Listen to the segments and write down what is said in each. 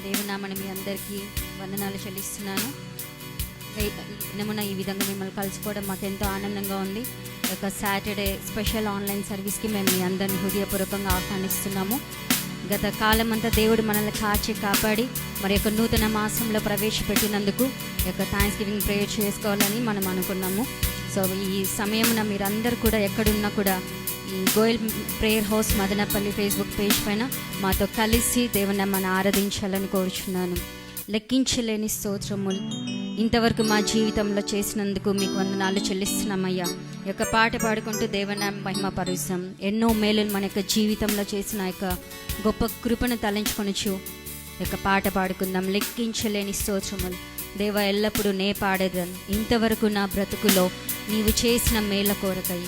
దేవునామని మీ అందరికీ వందనాలు చెల్లిస్తున్నాను. దినమున ఈ విధంగా మిమ్మల్ని కలుసుకోవడం మాకు ఎంతో ఆనందంగా ఉంది. ఒక సాటర్డే స్పెషల్ ఆన్లైన్ సర్వీస్కి మేము మీ అందరినీ హృదయపూర్వకంగా ఆహ్వానిస్తున్నాము. గత కాలం అంతా దేవుడు మనల్ని కాచి కాపాడి మరి యొక్క నూతన మాసంలో ప్రవేశపెట్టినందుకు యొక్క థ్యాంక్స్ గివింగ్ ప్రేయర్ చేసుకోవాలని మనం అనుకున్నాము. సో ఈ సమయమున మీరందరూ కూడా ఎక్కడున్నా కూడా ఈ Goyal prayer house Madanapalle Facebook page పైన మాతో కలిసి దేవుని మనం ఆరాధించాలని కోరుచున్నాను. లెక్కించలేని స్తోత్రములు ఇంతవరకు మా జీవితంలో చేసినందుకు మీకు వందనాలు చెల్లిస్తున్నామయ్యా. ఈ యొక్క పాట పాడుకుంటూ దేవుని మహిమ పరుస్తాం. ఎన్నో మేలులు మన యొక్క జీవితంలో చేసిన యొక్క గొప్ప కృపను తలంచుకొనొచ్చు యొక్క పాట పాడుకుందాం. లెక్కించలేని స్తోత్రములు దేవా ఎల్లప్పుడూ నే పాడేదాను ఇంతవరకు నా బ్రతుకులో నీవు చేసిన మేల కోరకై.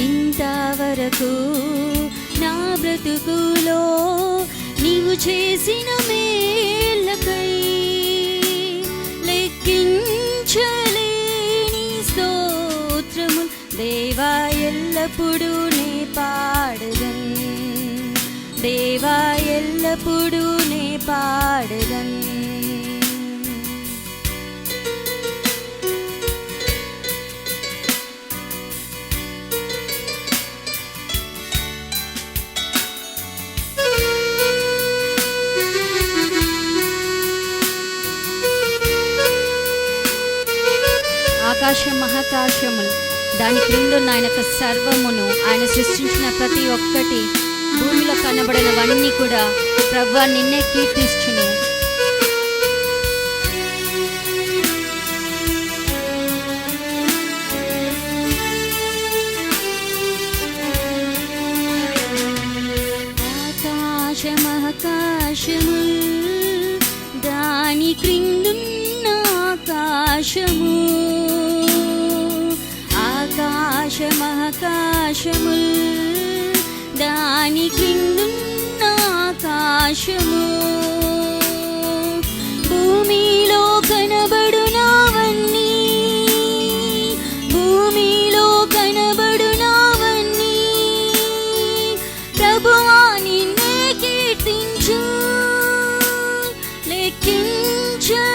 ఇంతవరకు నా బ్రతుకులో నీవు చేసిన మేలకై లెక్కించలేని స్తోత్రము దేవా ఎల్లప్పుడూ నే పాడెదన్. దేవా ఎల్లప్పుడూ నే పాడెదన్. ఆకాశం మహాకాశములు దాని క్రిందున్న ఆయన సర్వమును ఆయన సృష్టించిన ప్రతి ఒక్కటి భూమిలో కనబడినవన్నీ కూడా ప్రభువా నిన్నే కీర్తించును. ఆకాశ మహాకాశములు దాని క్రిందున్న ఆకాశము ఆకాశ మహాకాశముల్ దాని క్రిందున్న ఆకాశము భూమిలో కనబడునవన్నీ భూమిలో కనబడునవన్నీ ప్రభువా నిన్నే కీర్తించు. లెక్కించలేని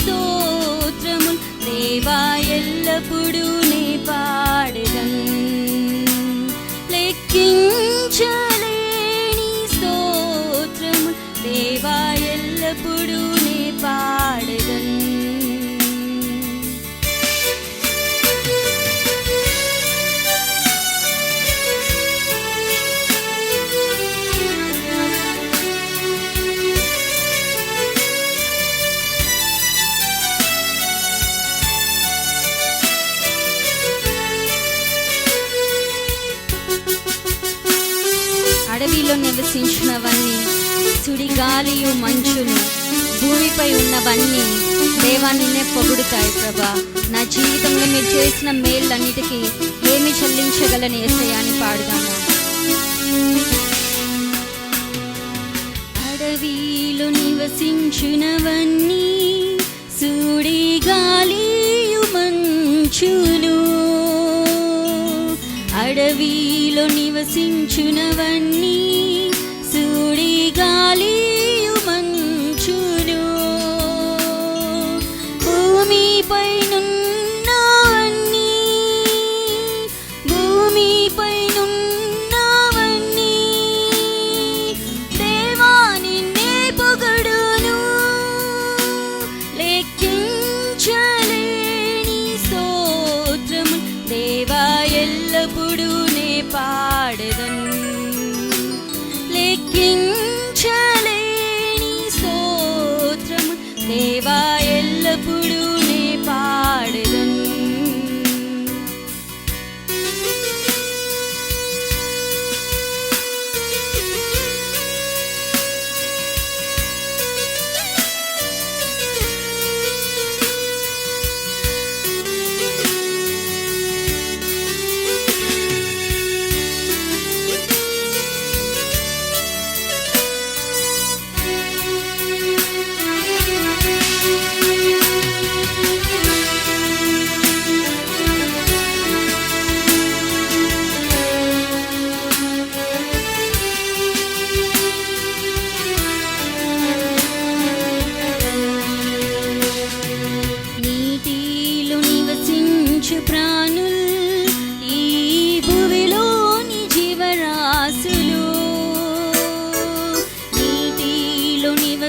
స్తోత్రములు దేవా ఎల్లప్పుడూ నే పాడెదన్. లెక్కించలేని స్తోత్రములు దేవా ఎల్లప్పుడూ నే పాడెదన్. అడవిలో నివసించినవన్నీ సుడిగాలియు మంచును భూమిపై ఉన్నవన్నీ దేవా నిన్నే పొగుడుతాయి. ప్రభా నా జీవితంలో మీరు చేసిన మేళ్ళన్నిటికీ ఏమి చెల్లించగలని యేసయ్యా అని పాడుదాము. అడవిలో నివసించినవన్నీ సుడిగాలియు మంచును అడవిలో నివసించునవన్నీ సుడిగాలియు మంచును భూమిపై నున్నవన్నీ భూమిపై నున్నవన్నీ దేవా నిన్నే పొగడును. లెక్కించలేని స్తోత్రము దేవా ఎల్లప్పుడూ నే పాడెదన్.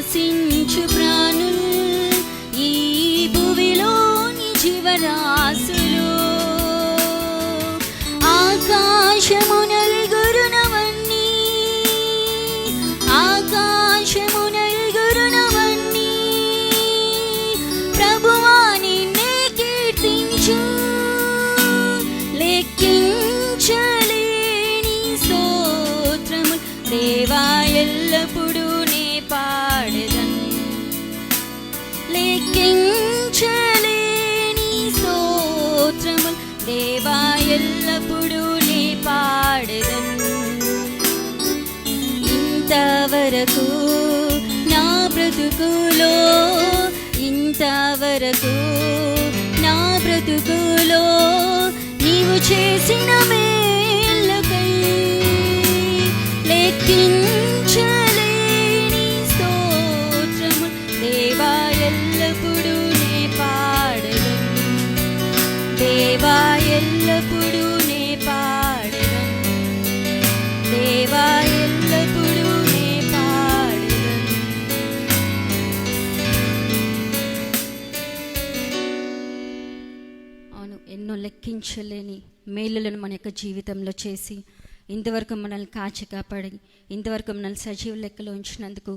శ్వాసించు ప్రాణులు ఈ భువిలోని జీవరాశులు ఆకాశము నలుగురునవన్నీ ఆకాశము నలుగురునవన్నీ ప్రభువా నిన్నే కీర్తించు లెక్కించలేని స్తోత్రము దేవా ఎల్లప్పుడూ నే పాడెదన్ లెక్కించలేని స్తోత్రము దేవా ఎల్లప్పుడూ నే పాడెదన్ ఇంతవరకు నా బ్రతుకులో ఇంతవరకు నా బ్రతుకులో నీవు చేసిన మేళ్ళకై లెక్కించలేని స్తోత్రము దేవా ఎల్లప్పుడూ నే పాడెదన్ దేవా ఎల్లప్పుడూ నే పాడెదన్ దేవా ఎల్లప్పుడూ నే పాడెదన్. అవును, ఎన్నో లెక్కించలేని మేలులను మన యొక్క జీవితంలో చేసి ఇంతవరకు మనల్ని కాచి కాపాడి ఇంతవరకు మనల్ని సజీవ లెక్కలో ఉంచినందుకు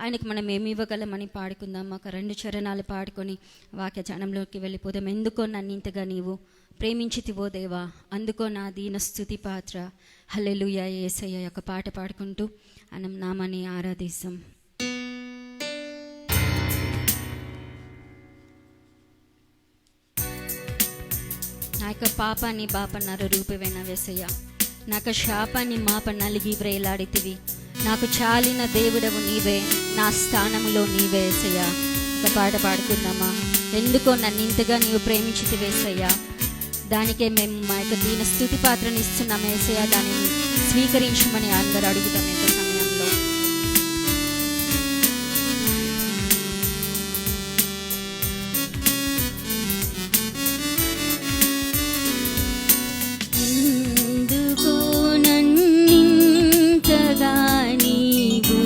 ఆయనకు మనం ఏమి ఇవ్వగలమని పాడుకుందాం. ఒక 2 చరణాలు పాడుకొని వాక్య ధ్యానంలోకి వెళ్ళిపోదాం. ఎందుకో నన్ను ఇంతగా నీవు ప్రేమించితివో దేవా, అందుకో నా దీన స్తుతి పాత్ర. హల్లెలూయా యేసయ్య యొక్క పాట పాడుకుంటూ ఆయన నామాన్ని ఆరాధిస్తాం. నా యొక్క పాపాన్ని బాపన్నారు రూపమైన వేసయ్య, నా యొక్క శాపాన్ని మాప నలిగి వ్రేలాడితివి. నాకు చాలిన దేవుడవు నీవే, నా స్థానంలో నీవే వేసయ్య. ఒక పాట పాడుకుందామా. ఎందుకో నన్ను ఇంతగా నీవు ప్రేమించితి వేసయ్యా, దానికే మేము మా యొక్క దీన స్తుతి పాత్రను ఇస్తున్నాం వేసయ్య. దానిని స్వీకరించమని అందరూ అడుగుతాం ఈ సమయంలో. ఎందుకో నన్నింతగా నీవు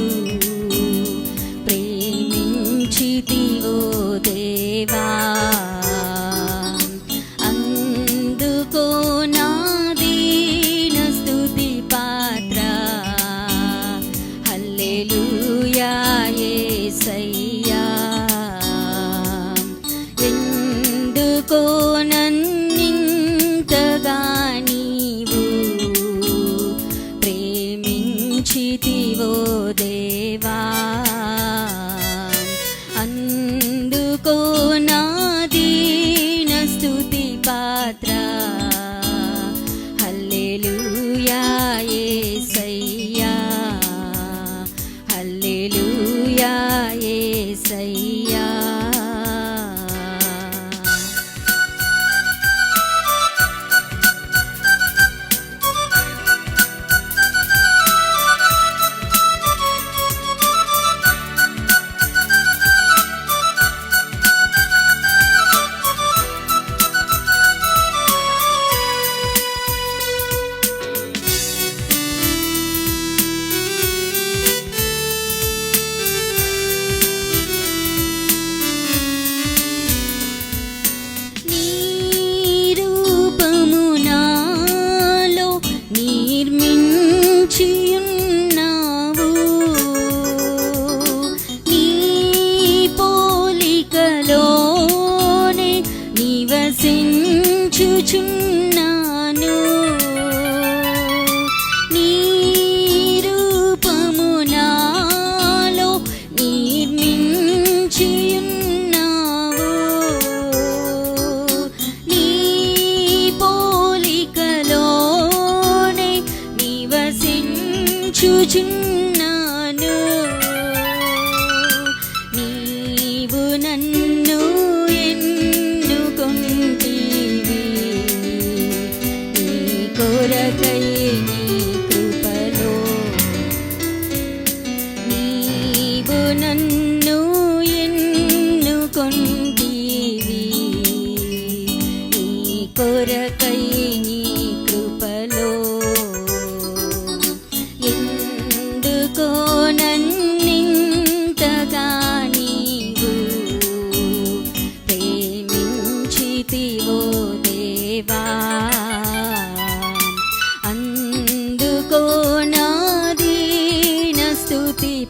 ప్రేమించితివో దేవా, అందుకో నా దీన స్తుతి పాత్ర. హల్లెలూయా యేసయ్యా, ఎందుకో నన్నింతగా నీవు ప్రేమించితివో దేవా, అందుకో నా దీన స్తుతి పాత్ర. హల్లెలూయా యేసయ్యా, హల్లెలూయా యేసయ్యా. నీ రూపము నాలో నిర్మించియున్నావు, నీ పోలికలోనే నివసించుచున్నాను. నీ రూపము నాలో నిర్మించియున్నావు, నీ పోలికలోనే నివసించుచున్నాను. నీవు నన్ను ఎన్నుకొంటివి, నీ కొరకై నీ కృపలో. నీవు నన్ను ఎన్నుకొంటివి, నీ కొరకై నీ కృపలో. ఎందుకో నన్ను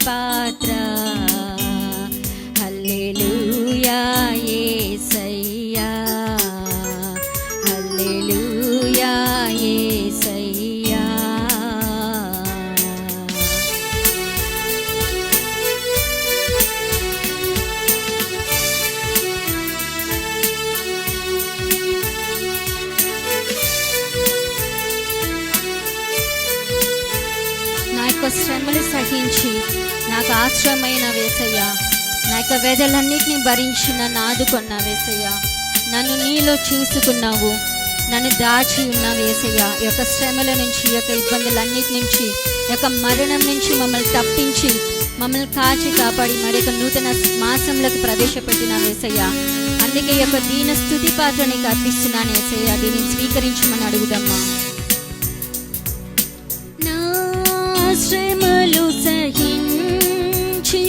పాత్ర. హల్లెలూయా యేసయ్యా, హల్లెలూయా యేసయ్యా. నా యొక్క శ్రమలు సహించి నాకు ఆశ్రయమైన వేసయ్యా, నా యొక్క వేదలన్నిటినీ భరించి నన్ను ఆదుకున్న వేసయ్యా, నన్ను నీలో చూసుకున్నావు, నన్ను దాచి ఉన్నావు వేసయ్యా. ఈ యొక్క శ్రమల నుంచి, ఈ యొక్క ఇబ్బందులన్నిటి నుంచి, ఈ యొక్క మరణం నుంచి మమ్మల్ని తప్పించి మమ్మల్ని కాచి కాపాడి మరి యొక్క నూతన మాసంలోకి ప్రవేశపెట్టిన వేసయ్యా. అందుకే ఈ యొక్క దీన స్తుతి పాత్ర నీకు అర్పిస్తున్నాను వేసయ్యా. దీన్ని స్వీకరించమని అడుగుదమ్మా. నా శ్రమలు సహించి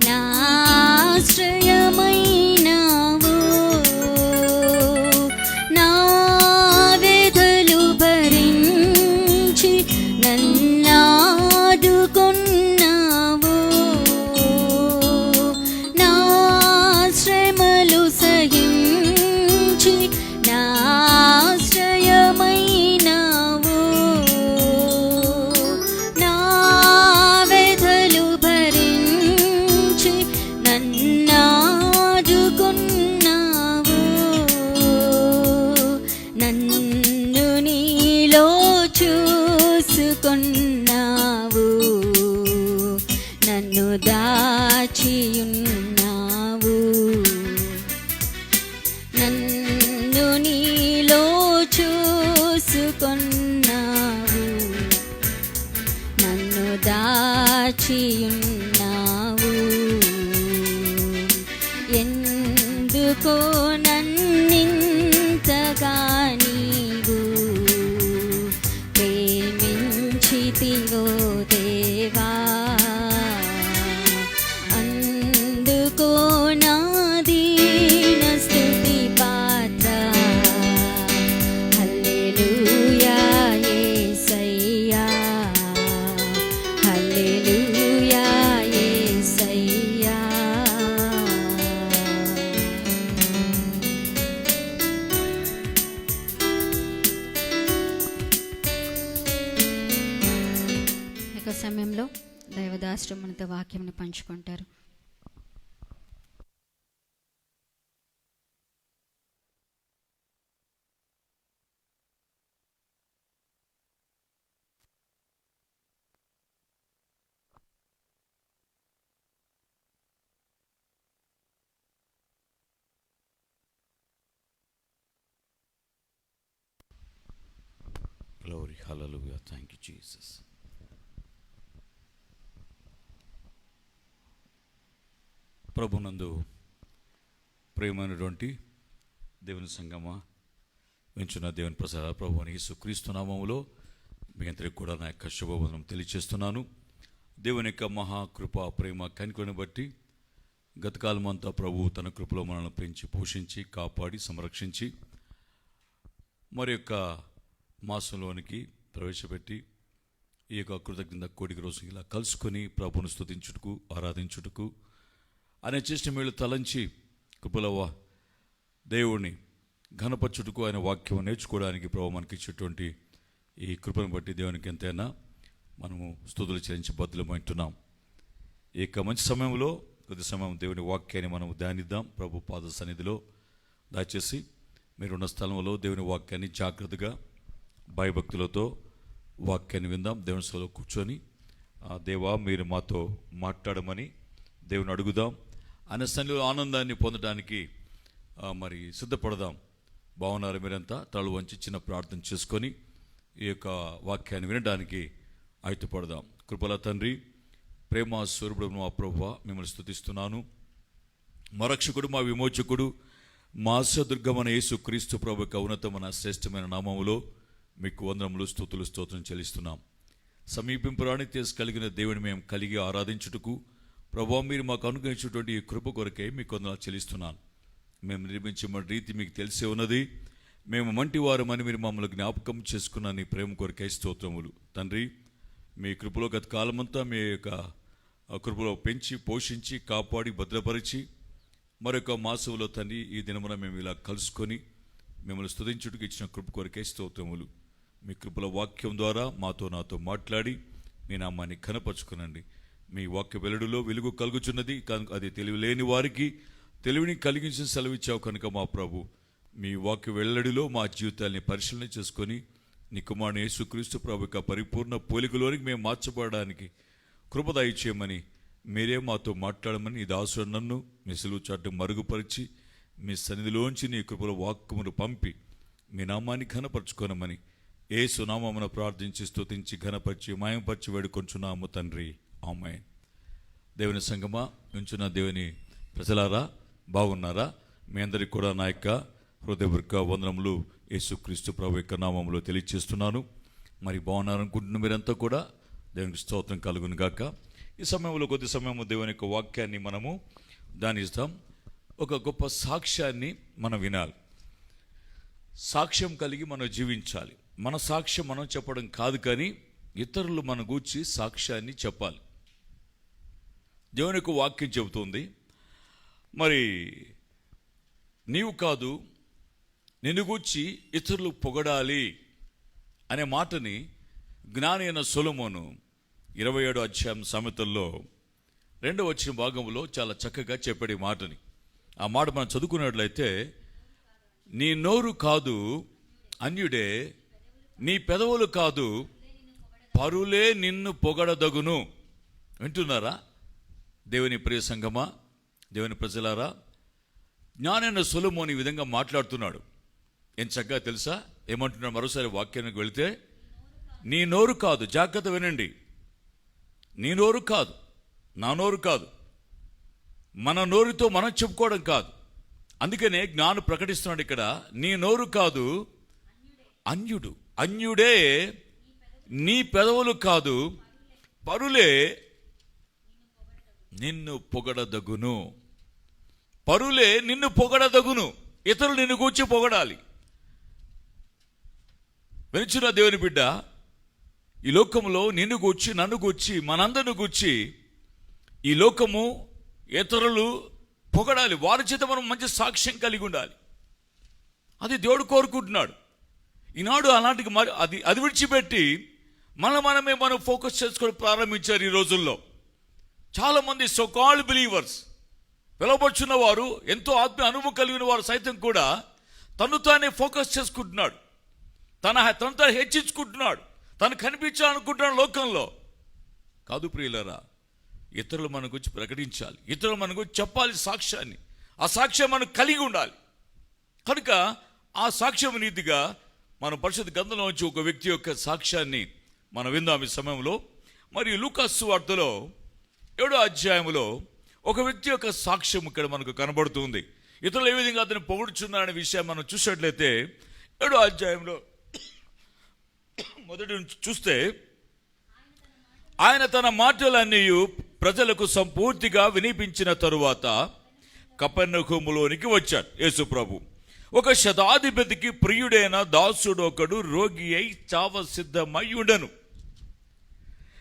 నాశ్రయమైనావు, నా వేదలు భరించి నన్నాదుకున్నావు. నా శ్రమలు సహించి నాశ్రయమైనావు, నా వేదలు భరించి నన్నాదుకున్నావు. నన్ను నీలో చూసుకున్నావు, నన్ను దాచియున్నావు. నన్ను నీలో చూసుకున్నావు, నన్ను దాచియున్నావు. ఎందుకో నన్నింతగా నీవు ప్రేమించితివో దేవా, అందుకో నా దీన స్తుతి పాత్ర. హల్లెలూయా యేసయ్యా, హల్లెలూయా యేసయ్యా. ఈ యొక్క సమయంలో దైవదాసుడు మనతో వాక్యంని పంచుకుంటారు. Glory, hallelujah. Thank you, Jesus. ప్రభునందు ప్రియమైనటువంటి దేవుని సంగమా, వెంచున్న దేవుని ప్రసాద ప్రభు అని యేసుక్రీస్తు నామములో మీ అందరికి కూడా నా యొక్క శుభవందనం తెలియజేస్తున్నాను. దేవుని యొక్క మహాకృప ప్రేమ కనికొని బట్టి గతకాలం అంతా ప్రభు తన కృపలో మనల్ని పెంచి పోషించి కాపాడి సంరక్షించి మరి యొక్క మాసంలోనికి ప్రవేశపెట్టి ఈ యొక్క కృతజ్ఞత కోడికి రోజు ఇలా కలుసుకొని ప్రభువును స్తుతించుటకు ఆరాధించుటకు ఆయన చేసిన మేలు తలంచి కృపలవ దేవుణ్ణి ఘనపరచుటకు ఆయన వాక్యం నేర్చుకోవడానికి ప్రభు మనకి ఇచ్చేటువంటి ఈ కృపను బట్టి దేవునికి ఎంతైనా మనము స్తుతులు చెల్లించి బద్దులమంటున్నాం. ఈ యొక్క మంచి సమయంలో కొద్ది సమయం దేవుని వాక్యాన్ని మనం ధ్యానిద్దాం. ప్రభు పాద సన్నిధిలో దయచేసి మీరున్న స్థలంలో దేవుని వాక్యాన్ని జాగ్రత్తగా భయభక్తులతో వాక్యాన్ని విందాం. దేవుని సభలో కూర్చొని దేవా మీరు మాతో మాట్లాడమని దేవుని అడుగుదాం. ఆయన సన్నిధిలో ఆనందాన్ని పొందడానికి మరి సిద్ధపడదాం. బాగున్నారు మీరంతా? తల వంచి చిన్న ప్రార్థన చేసుకొని ఈ యొక్క వాక్యాన్ని వినడానికి ఆయుధపడదాం. కృపల తండ్రి, ప్రేమ స్వరూపుడు మా ప్రభువా, మిమ్మల్ని స్తుతిస్తున్నాను. మా రక్షకుడు, మా విమోచకుడు, మా ఆశ్రదుర్గమైన యేసు క్రీస్తు ప్రభు యొక్క ఉన్నతమైన శ్రేష్టమైన నామములో మీకు వందనములు స్తుతులు స్తోత్రం చెల్లిస్తున్నాం. సమీపింపురాని తీసు కలిగిన దేవుని మేము కలిగి ఆరాధించుటకు ప్రభువా మీరు మాకు అనుగ్రహించినటువంటి ఈ కృప కొరకే మీకు వందనాలు చెల్లిస్తున్నాను. మేము నిర్మించే రీతి మీకు తెలిసే ఉన్నది. మేము మంటి వారమని మీరు మమ్మల్ని జ్ఞాపకం చేసుకున్న నీ ప్రేమ కొరకే స్తోత్రములు తండ్రి. మీ కృపలో గత కాలమంతా మీ యొక్క ఆ కృపలో పెంచి పోషించి కాపాడి భద్రపరిచి మరొక మాసంలో తండ్రి ఈ దినమున మేము ఇలా కలుసుకొని మిమ్మల్ని స్తుతించుటకు ఇచ్చిన కృప కొరకే స్తోత్రములు. మీ కృపల వాక్యం ద్వారా నాతో మాట్లాడి మీ నామాన్ని ఘనపరుచుకునండి. మీ వాక్య వెలుడులో వెలుగు కలుగుచున్నది కనుక అది తెలివి లేని వారికి తెలివిని కలిగించిన సెలవిచ్చావు కనుక మా ప్రభు మీ వాక్య వెల్లడిలో మా జీవితాల్ని పరిశీలన చేసుకొని నీ కుమారుని యేసుక్రీస్తు ప్రభు యొక్క పరిపూర్ణ పోలికలోనికి మేము మార్చబడడానికి కృప దయచేయమని మీరే మాతో మాట్లాడమని ఈ దాసుడు నన్ను మీ సిలువ చాటు మరుగుపరిచి మీ సన్నిధిలోంచి నీ కృపల వాక్యమును పంపి మీ నామాన్ని ఘనపరచుకోనమని యేసు నామమున ప్రార్థించి స్తుతించి ఘనపరిచి మాయంపరిచి వేడుకొంచున్నాము తండ్రి, ఆమేన్. దేవుని సంగమా, ఉంచున్న దేవుని ప్రజలారా, బాగున్నారా? మీ అందరికీ కూడా నా యొక్క హృదయపూర్వక వందనములు యేసుక్రీస్తు ప్రభు యొక్క నామములో తెలియజేస్తున్నాను. మరి బాగున్నారనుకుంటున్న మీరంతా కూడా దేవునికి స్తోత్రం కలుగును గాక. ఈ సమయంలో కొద్ది సమయము దేవుని యొక్క వాక్యాన్ని మనము ధ్యానిస్తాం. ఒక గొప్ప సాక్ష్యాన్ని మనం వినాలి. సాక్ష్యం కలిగి మనం జీవించాలి. మన సాక్ష్యం మనం చెప్పడం కాదు, కానీ ఇతరులు మన గూర్చి సాక్ష్యాన్ని చెప్పాలి. దేవుని యొక్క వాక్యం చెబుతుంది, మరి నీవు కాదు నిన్ను గూర్చి ఇతరులు పొగడాలి అనే మాటని జ్ఞాని అయిన సొలొమోను 27వ అధ్యాయం సామెతల్లో 2వ వచన భాగంలో చాలా చక్కగా చెప్పాడు ఈ మాటని. ఆ మాట మనం చదువుకున్నట్లయితే, నీ నోరు కాదు అన్యుడే, నీ పెదవులు కాదు పరులే నిన్ను పొగడదగును. వింటున్నారా దేవుని ప్రియ సంగమా, దేవుని ప్రజలారా? జ్ఞానైన సొలొమోను ఈ విధంగా మాట్లాడుతున్నాడు. ఏం చక్కగా తెలుసా? ఏమంటున్నాడు? మరోసారి వాక్యానికి వెళితే, నీ నోరు కాదు, జాగ్రత్త వినండి, నీ నోరు కాదు, నా నోరు కాదు, మన నోరుతో మనం చెప్పుకోవడం కాదు. అందుకనే జ్ఞానం ప్రకటిస్తున్నాడు ఇక్కడ, నీ నోరు కాదు అన్యుడు, అన్యుడే నీ పెదవులు కాదు పరులే నిన్ను పొగడదగును. పరులే నిన్ను పొగడదగును. ఇతరులు నిన్ను గూర్చి పొగడాలి. వెలుచున్న దేవుని బిడ్డ, ఈ లోకములో నిన్ను గూర్చి, నన్ను గూర్చి, మనందరిని గూర్చి ఈ లోకము ఇతరులు పొగడాలి. వారి చేత మనం మంచి సాక్ష్యం కలిగి ఉండాలి. అది దేవుడు కోరుకుంటున్నాడు. ఈనాడు అలాంటి అది విడిచిపెట్టి మనమే మనం ఫోకస్ చేసుకొని ప్రారంభించారు. ఈ రోజుల్లో చాలామంది సోకాల్డ్ బిలీవర్స్, పిలవబడుచున్న వారు, ఎంతో ఆత్మీయ అనుభవం కలిగిన వారు సైతం కూడా తను తానే ఫోకస్ చేసుకుంటున్నాడు, తను తాను హెచ్చించుకుంటున్నాడు, తను కనిపించాలనుకుంటున్నాడు లోకంలో. కాదు ప్రియులారా, ఇతరులు మన గురించి ప్రకటించాలి, ఇతరులు మన గురించి చెప్పాలి సాక్ష్యాన్ని. ఆ సాక్ష్యం మనం కలిగి ఉండాలి. కనుక ఆ సాక్ష్యం నీతిగా మన పరిశుద్ధ గ్రంథంలో నుంచి ఒక వ్యక్తి యొక్క సాక్ష్యాన్ని మనం విందాం ఈ సమయంలో. మరియు లూకాసు సువార్తలో 7వ అధ్యాయంలో ఒక వ్యక్తి యొక్క సాక్ష్యం ఇక్కడ మనకు కనబడుతుంది. ఇతరులు ఏ విధంగా అతను పొగుడుచున్నారనే విషయం మనం చూసినట్లయితే 7వ అధ్యాయంలో మొదటి నుంచి చూస్తే, ఆయన తన మాటలన్నీ ప్రజలకు సంపూర్తిగా వినిపించిన తరువాత కపెర్నహూములోనికి వచ్చాడు యేసు ప్రభు. ఒక శతాధిపతికి ప్రియుడైన దాసుడు ఒకడు రోగి అయి చావ సిద్ధమై ఉండెను.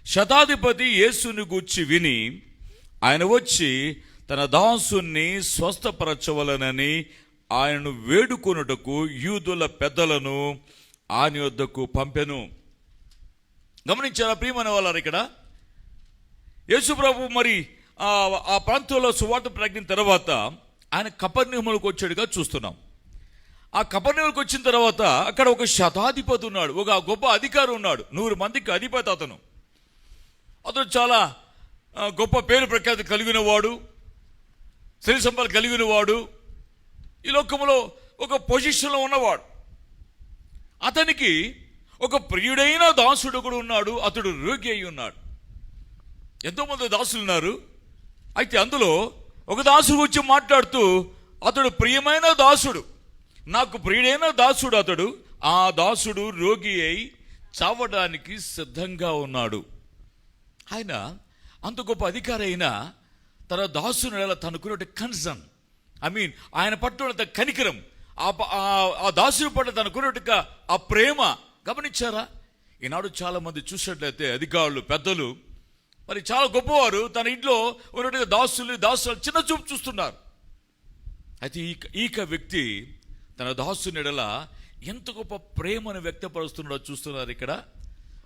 శతాధిపతి యేసుని గూర్చి విని ఆయన వచ్చి తన దాసుని స్వస్థపరచవలనని ఆయనను వేడుకొనుటకు యూదుల పెద్దలను ఆయన యొద్దకు పంపెను. గమనించారా ప్రియమైన వాళ్ళారు? ఇక్కడ యేసు ప్రభు మరి ఆ ప్రాంతంలో సువార్త ప్రకటించిన తర్వాత ఆయన కపెర్నహూములకు వచ్చాడుగా చూస్తున్నాం. ఆ కపెర్నహూములకు వచ్చిన తర్వాత అక్కడ ఒక శతాధిపతి ఉన్నాడు, ఒక గొప్ప అధికారి ఉన్నాడు, 100 మందికి అధిపతి. అతను చాలా గొప్ప పేరు ప్రఖ్యాతి కలిగిన వాడు, సిరి సంపద కలిగిన వాడు, ఈ లోకంలో ఒక పొజిషన్లో ఉన్నవాడు. అతనికి ఒక ప్రియుడైన దాసుడు కూడా ఉన్నాడు. అతడు రోగి అయి ఉన్నాడు. ఎంతోమంది దాసులు ఉన్నారు. అయితే అందులో ఒక దాసుడు గురించి మాట్లాడుతూ, అతడు ప్రియమైన దాసుడు, నాకు ప్రియుడైన దాసుడు అతడు, ఆ దాసుడు రోగి అయి చావడానికి సిద్ధంగా ఉన్నాడు. ఆయన అంత గొప్ప అధికారి అయినా తన దాసుని తనకున్న కన్సర్న్, ఆయన పట్ల కనికరం, ఆ దాసుని పట్ల తనకున్నట్టుగా ఆ ప్రేమ గమనించారా? ఈనాడు చాలా మంది చూసినట్లయితే అధికారులు, పెద్దలు మరి చాలా గొప్పవారు తన ఇంట్లో ఉన్నట్టుగా దాసులు చిన్న చూపు చూస్తున్నారు. అయితే ఈక వ్యక్తి తన దాసుని ఎడల ఎంత గొప్ప ప్రేమను వ్యక్తపరుస్తున్నాడో చూస్తున్నారు. ఇక్కడ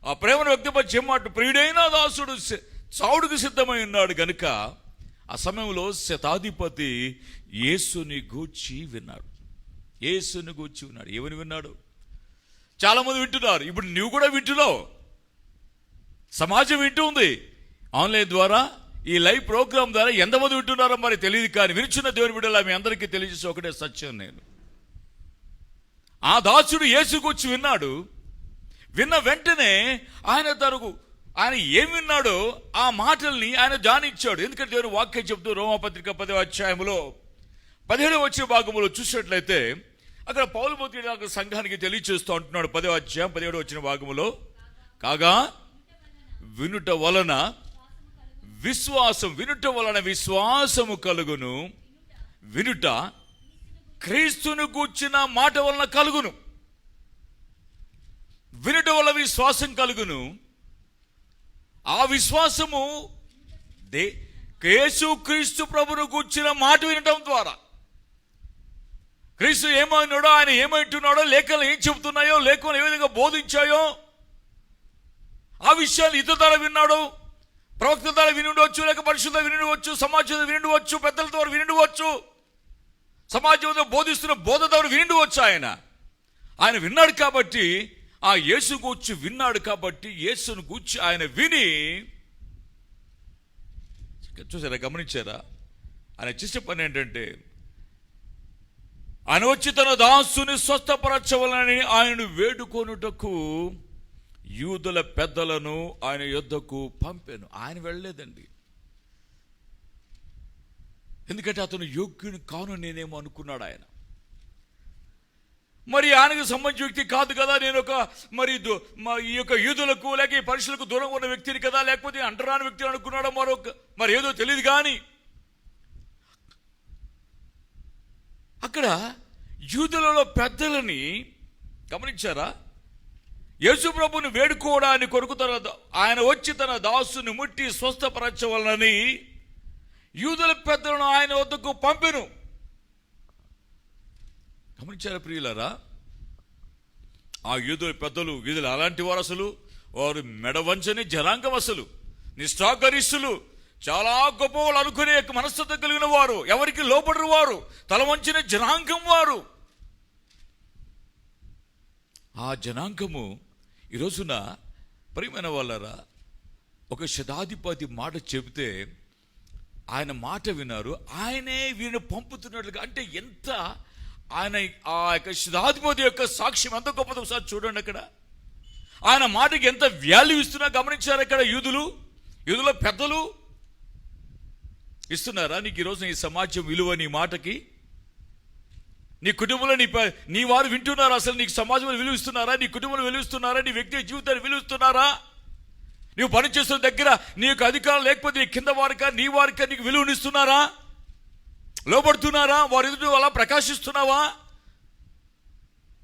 ఆ ప్రేమను వ్యక్తపరిచే మాట, ప్రియుడైన దాసుడు చావుడికి సిద్ధమై ఉన్నాడు గనుక ఆ సమయంలో శతాధిపతి యేసుని గూర్చి విన్నాడు. యేసుని గూర్చి విన్నాడు. ఏమని విన్నాడు? చాలా మంది వింటున్నారు. ఇప్పుడు నువ్వు కూడా వింటున్నావు, సమాజం వింటూ ఉంది. ఆన్లైన్ ద్వారా ఈ లైవ్ ప్రోగ్రామ్ ద్వారా ఎంతమంది వింటున్నారో మరి తెలియదు, కానీ వినిచున్న దేవుని బిడ్డలా మీ అందరికీ తెలియజేసి ఒకటే సత్యం, నేను ఆ దాసుడు యేసు గూర్చి విన్నాడు. విన్న వెంటనే ఆయన ఏం విన్నాడో ఆ మాటల్ని ఆయన ధ్యానించాడు. ఎందుకంటే దేవుని వాక్యం చెప్తూ రోమాపత్రిక 10వ అధ్యాయంలో 17వ వచ్చిన భాగంలో చూసినట్లయితే అక్కడ పౌలు భక్తుడు సంఘానికి తెలియచేస్తూ అంటున్నాడు. 10వ అధ్యాయం 17వ వచ్చిన భాగంలో, కాగా వినుట వలన విశ్వాసము కలుగును, వినుట క్రీస్తును గూర్చిన మాట వలన కలుగును. వినుట వల్ల విశ్వాసం కలుగును. ఆ విశ్వాసము యేసుక్రీస్తు ప్రభువును గూర్చిన మాట వినటం ద్వారా, క్రీస్తు ఏమైనాడో, ఆయన ఏమంటున్నాడో, లేఖలు ఏం చెబుతున్నాయో, లేఖలు ఏ విధంగా బోధించాయో ఆ విషయాలు ఇతర ద్వారా విన్నాడు. ప్రవక్త ద్వారా వినుండవచ్చు, లేక పరిశుద్ధ వినుండవచ్చు, సమాజంలో వినుండవచ్చు, పెద్దల ద్వారా వినుండవచ్చు, సమాజంలో బోధిస్తున్న బోధ ద్వారా వినుండవచ్చు. ఆయన విన్నాడు కాబట్టి, ఆ యేసు గూర్చి విన్నాడు కాబట్టి, యేసును గూర్చి ఆయన విని చూసారా, గమనించారా? ఆయన చేసే పని ఏంటంటే, ఆయన వచ్చి తన దాసుని స్వస్థపరచవలని ఆయనను వేడుకొనుటకు యూదుల పెద్దలను ఆయన యొద్దకు పంపాను. ఆయన వెళ్ళలేదండి. ఎందుకంటే అతను యోగ్యుని కాను నేనేమో అనుకున్నాడు ఆయన. మరి ఆయనకు సంబంధించిన వ్యక్తి కాదు కదా, నేను ఈ యొక్క యూదులకు లేక ఈ పరిశులకు దూరంగా ఉన్న వ్యక్తిని కదా, లేకపోతే అంటరాని వ్యక్తిని అనుకున్నాడో మరి ఏదో తెలియదు. కానీ అక్కడ యూదులలో పెద్దలని గమనించారా? యేసు ప్రభుని వేడుకోవడానికి కొరకు ఆయన వచ్చి తన దాసుని ముట్టి స్వస్థపరచవలనని యూదుల పెద్దలను ఆయన వద్దకు పంపెను. గమనించారా ప్రియులారా? ఆ యూదుల పెద్దలు అలాంటి వారు, అసలు వారు మెడవంచని జనాంగం, అసలు నిష్ఠాగరిష్ఠులు, చాలా గొప్ప వాళ్ళు అనుకునే మనస్తత్వం కలిగిన వారు, ఎవరికి లోపడరు వారు, తల వంచిన జనాంగం వారు. ఆ జనాంగము ఈ రోజున ప్రియమైన వాళ్ళరా, ఒక శతాధిపతి మాట చెబితే ఆయన మాట విన్నారు. ఆయనే వీరిని పంపుతున్నట్లుగా, అంటే ఎంత ఆయన ఆ యొక్క శతాధిపతి యొక్క సాక్ష్యం ఎంత గొప్పదో ఒకసారి చూడండి. అక్కడ ఆయన మాటకి ఎంత వాల్యూ ఇస్తున్నా గమనించారు. అక్కడ యూదుల పెద్దలు ఇస్తున్నారా? నీకు ఈరోజు ఈ సమాజం విలువ నీ మాటకి, నీ కుటుంబంలో నీ వారు వింటున్నారా? అసలు నీకు సమాజంలో విలువిస్తున్నారా? నీ కుటుంబంలో విలువిస్తున్నారా? నీ వ్యక్తి జీవితాన్ని విలువిస్తున్నారా? నువ్వు పనిచేస్తున్న దగ్గర నీ యొక్క అధికారం లేకపోతే నీ కింద వారికా నీ వారికా నీకు విలువనిస్తున్నారా? లోపడుతున్నారా? వారి ఎదుట అలా ప్రకాశిస్తున్నావా?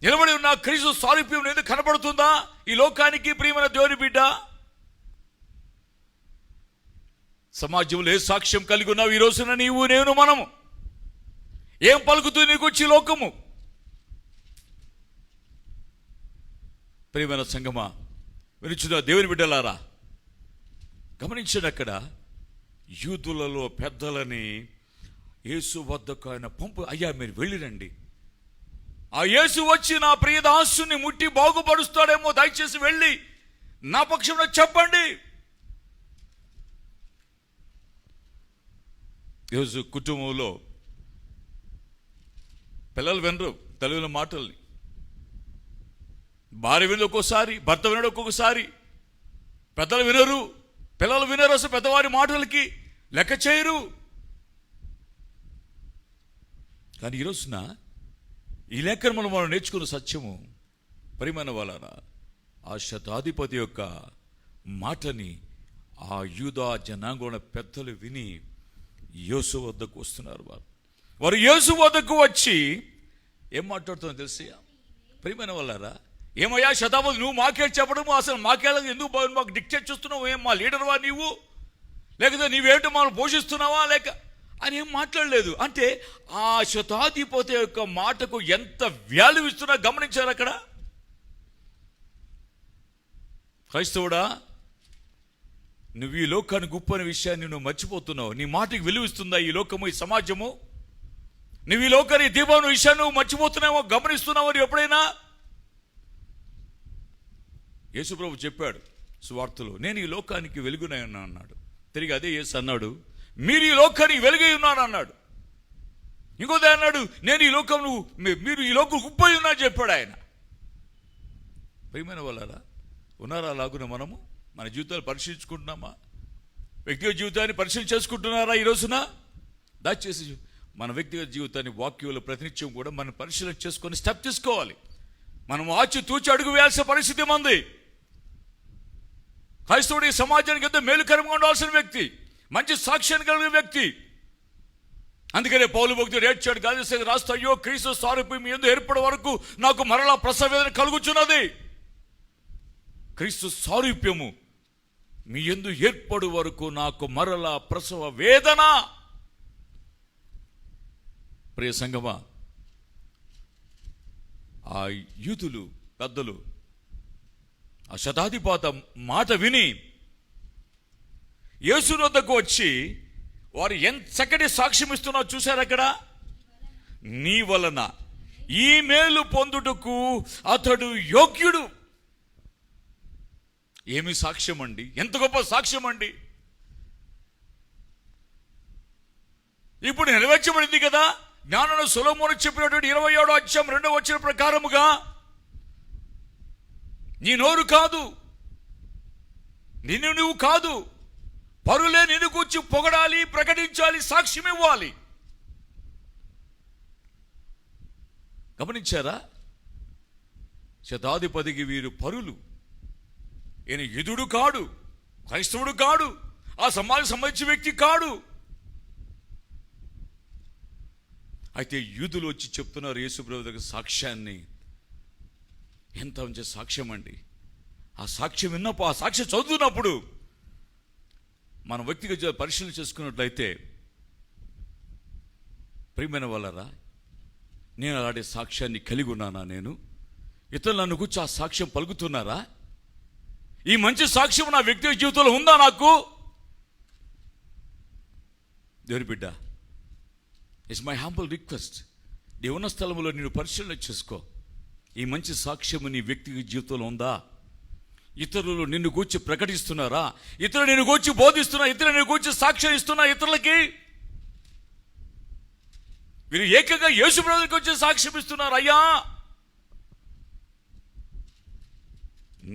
నిలబడి ఉన్న క్రీస్తు సారూప్యం ఎందుకు కనబడుతుందా ఈ లోకానికి? ప్రియమైన దేవుని బిడ్డ, సమాజంలో ఏ సాక్ష్యం కలిగి ఉన్నావు ఈ రోజున? నీవు, నేను, మనము ఏం పలుకుతూ నీకు వచ్చి లోకము? ప్రియమైన సంగమా, వినిచున్న దేవుని బిడ్డలారా, గమనించండి. అక్కడ యూదులలో పెద్దలని యేసు వద్దకు ఆయన పంపు, అయ్యా మీరు వెళ్ళిరండి, ఆ యేసు వచ్చి నా ప్రియదాసుని ముట్టి బాగుపరుస్తాడేమో, దయచేసి వెళ్ళి నా పక్షంలో చెప్పండి. ఈరోజు కుటుంబంలో పిల్లలు వినరు తల్లుల మాటల్ని, భార్య వినరు ఒక్కోసారి, భర్త వినడు ఒక్కొక్కసారి, పెద్దలు వినరు, పిల్లలు వినరు, అసలు పెద్దవారి మాటలకి లెక్క చేయరు. కానీ ఈరోజున ఈ లేఖను మనం నేర్చుకున్న సత్యము, ప్రియమైన వాళ్ళ ఆ శతాధిపతి యొక్క మాటని ఆ యూదా జనాంగోణ పెద్దలు విని యేసు వద్దకు వస్తున్నారు. వారు యేసు వద్దకు వచ్చి ఏం మాట్లాడుతుందో తెలిసి, ప్రియమైన వాళ్ళారా, ఏమయ్యా శతాధిపతి నువ్వు మాకే చెప్పడము, అసలు మాకేళ్ళ ఎందుకు మాకు డిక్టేట్ చేస్తున్నావు? ఏం మా లీడర్ వా నీవు? లేకపోతే నీవేంటో మమ్మల్ని పోషిస్తున్నావా లేక అని ఏం మాట్లాడలేదు. అంటే ఆ శతాధిపతి యొక్క మాటకు ఎంత వాల్యూ ఇస్తున్నా గమనించారు అక్కడ. క్రైస్తవుడా, నువ్వు ఈ లోకానికి గొప్ప అనే విషయాన్ని నువ్వు మర్చిపోతున్నావు. నీ మాటకి విలువిస్తుందా ఈ లోకము, ఈ సమాజము? నువ్వు ఈ లోకానికి దీపం విషయాన్ని నువ్వు మర్చిపోతున్నావో గమనిస్తున్నావు ఎప్పుడైనా? యేసుప్రభు చెప్పాడు సువార్తలో, నేను ఈ లోకానికి వెలుగునై ఉన్నా అన్నాడు. తిరిగి అదే యేసు అన్నాడు, మీరు ఈ లోకానికి వెలుగై ఉన్నారు అన్నాడు. ఇంకోదే అన్నాడు, నేను ఈ లోకం మీరు ఈ లోకం ఉప్పై ఉన్నా చెప్పాడు ఆయన. ప్రియమైన వాళ్ళారా, ఉన్నారా అలాగున? మనము మన జీవితాలు పరిశీలించుకుంటున్నామా? వ్యక్తిగత జీవితాన్ని పరిశీలన చేసుకుంటున్నారా ఈ రోజున? దయచేసి మన వ్యక్తిగత జీవితాన్ని వాక్యంలో ప్రతినిత్యం కూడా మనం పరిశీలన చేసుకొని స్టెప్ తీసుకోవాలి. మనం ఆచి తూచి అడుగు వేయాల్సిన పరిస్థితి మంది. క్రైస్తవుడి సమాజానికి ఎంతో మేలుకరంగా ఉండాల్సిన వ్యక్తి, మంచి సాక్ష్యాన్ని కలిగిన వ్యక్తి. అందుకనే పౌలు భక్తుడు ఏడ్చాడు, గాలాతీయులకు రాస్తూ, అయ్యో క్రీస్తు సారూప్యం మీ యందు ఏర్పడే వరకు నాకు మరలా ప్రసవ వేదన కలుగుచున్నది. క్రీస్తు సారూప్యము మీ యందు ఏర్పడు వరకు నాకు మరలా ప్రసవ వేదన. ప్రియ సంగమా, ఆ యూతులు పెద్దలు ఆ శతాధిపతి మాట విని యేసు వద్దకు వచ్చి వారు ఎంత చక్కటి సాక్ష్యం ఇస్తున్నారో చూశారు అక్కడ. నీ వలన ఈ మేలు పొందుటకు అతడు యోగ్యుడు. ఏమి సాక్ష్యం అండి, ఎంత గొప్ప సాక్ష్యం అండి. ఇప్పుడు నెరవేర్చబడింది కదా జ్ఞానుడు సొలొమోను చెప్పినటువంటి 27వ అధ్యాయం 2వ వచనం ప్రకారముగా, నీ నోరు కాదు, నిన్ను నువ్వు కాదు, పరులే నిన్ను కూర్చి పొగడాలి, ప్రకటించాలి, సాక్ష్యం ఇవ్వాలి. గమనించారా? శతాధిపతికి వీరు పరులు. ఈయన యూదుడు కాడు, క్రైస్తవుడు కాడు, ఆ సమాజం సంబంధించిన వ్యక్తి కాడు. అయితే యూదులు వచ్చి చెప్తున్నారు యేసుప్రభు దగ్గర సాక్ష్యాన్ని. ఎంత మంచి సాక్ష్యం అండి. ఆ సాక్ష్యం విన్నప్పుడు, ఆ సాక్ష్యం చదువుతున్నప్పుడు మన వ్యక్తిగత పరిశీలన చేసుకున్నట్లయితే, ప్రియమైన వాళ్ళరా, నేను అలాంటి సాక్ష్యాన్ని కలిగి ఉన్నానా? నేను ఇతరులు నన్ను కూర్చో ఆ సాక్ష్యం పలుకుతున్నారా? ఈ మంచి సాక్ష్యం నా వ్యక్తిగత జీవితంలో ఉందా నాకు? దేవుని బిడ్డ, ఇట్స్ మై హంబుల్ రిక్వెస్ట్, దేవుని స్థలంలో నేను పరిశీలన చేసుకో. ఈ మంచి సాక్ష్యము నీ వ్యక్తిగత జీవితంలో ఉందా? ఇతరులు నిన్ను గూర్చి ప్రకటిస్తున్నారా? ఇతరులు నిన్ను గూర్చి బోధిస్తున్నా, ఇతరులు నిన్ను గూర్చి సాక్ష్యం ఇస్తున్నా ఇతరులకి? వీరు ఏకంగా యేసు ప్రభువుకి వచ్చి సాక్ష్యం ఇస్తున్నారు. అయ్యా,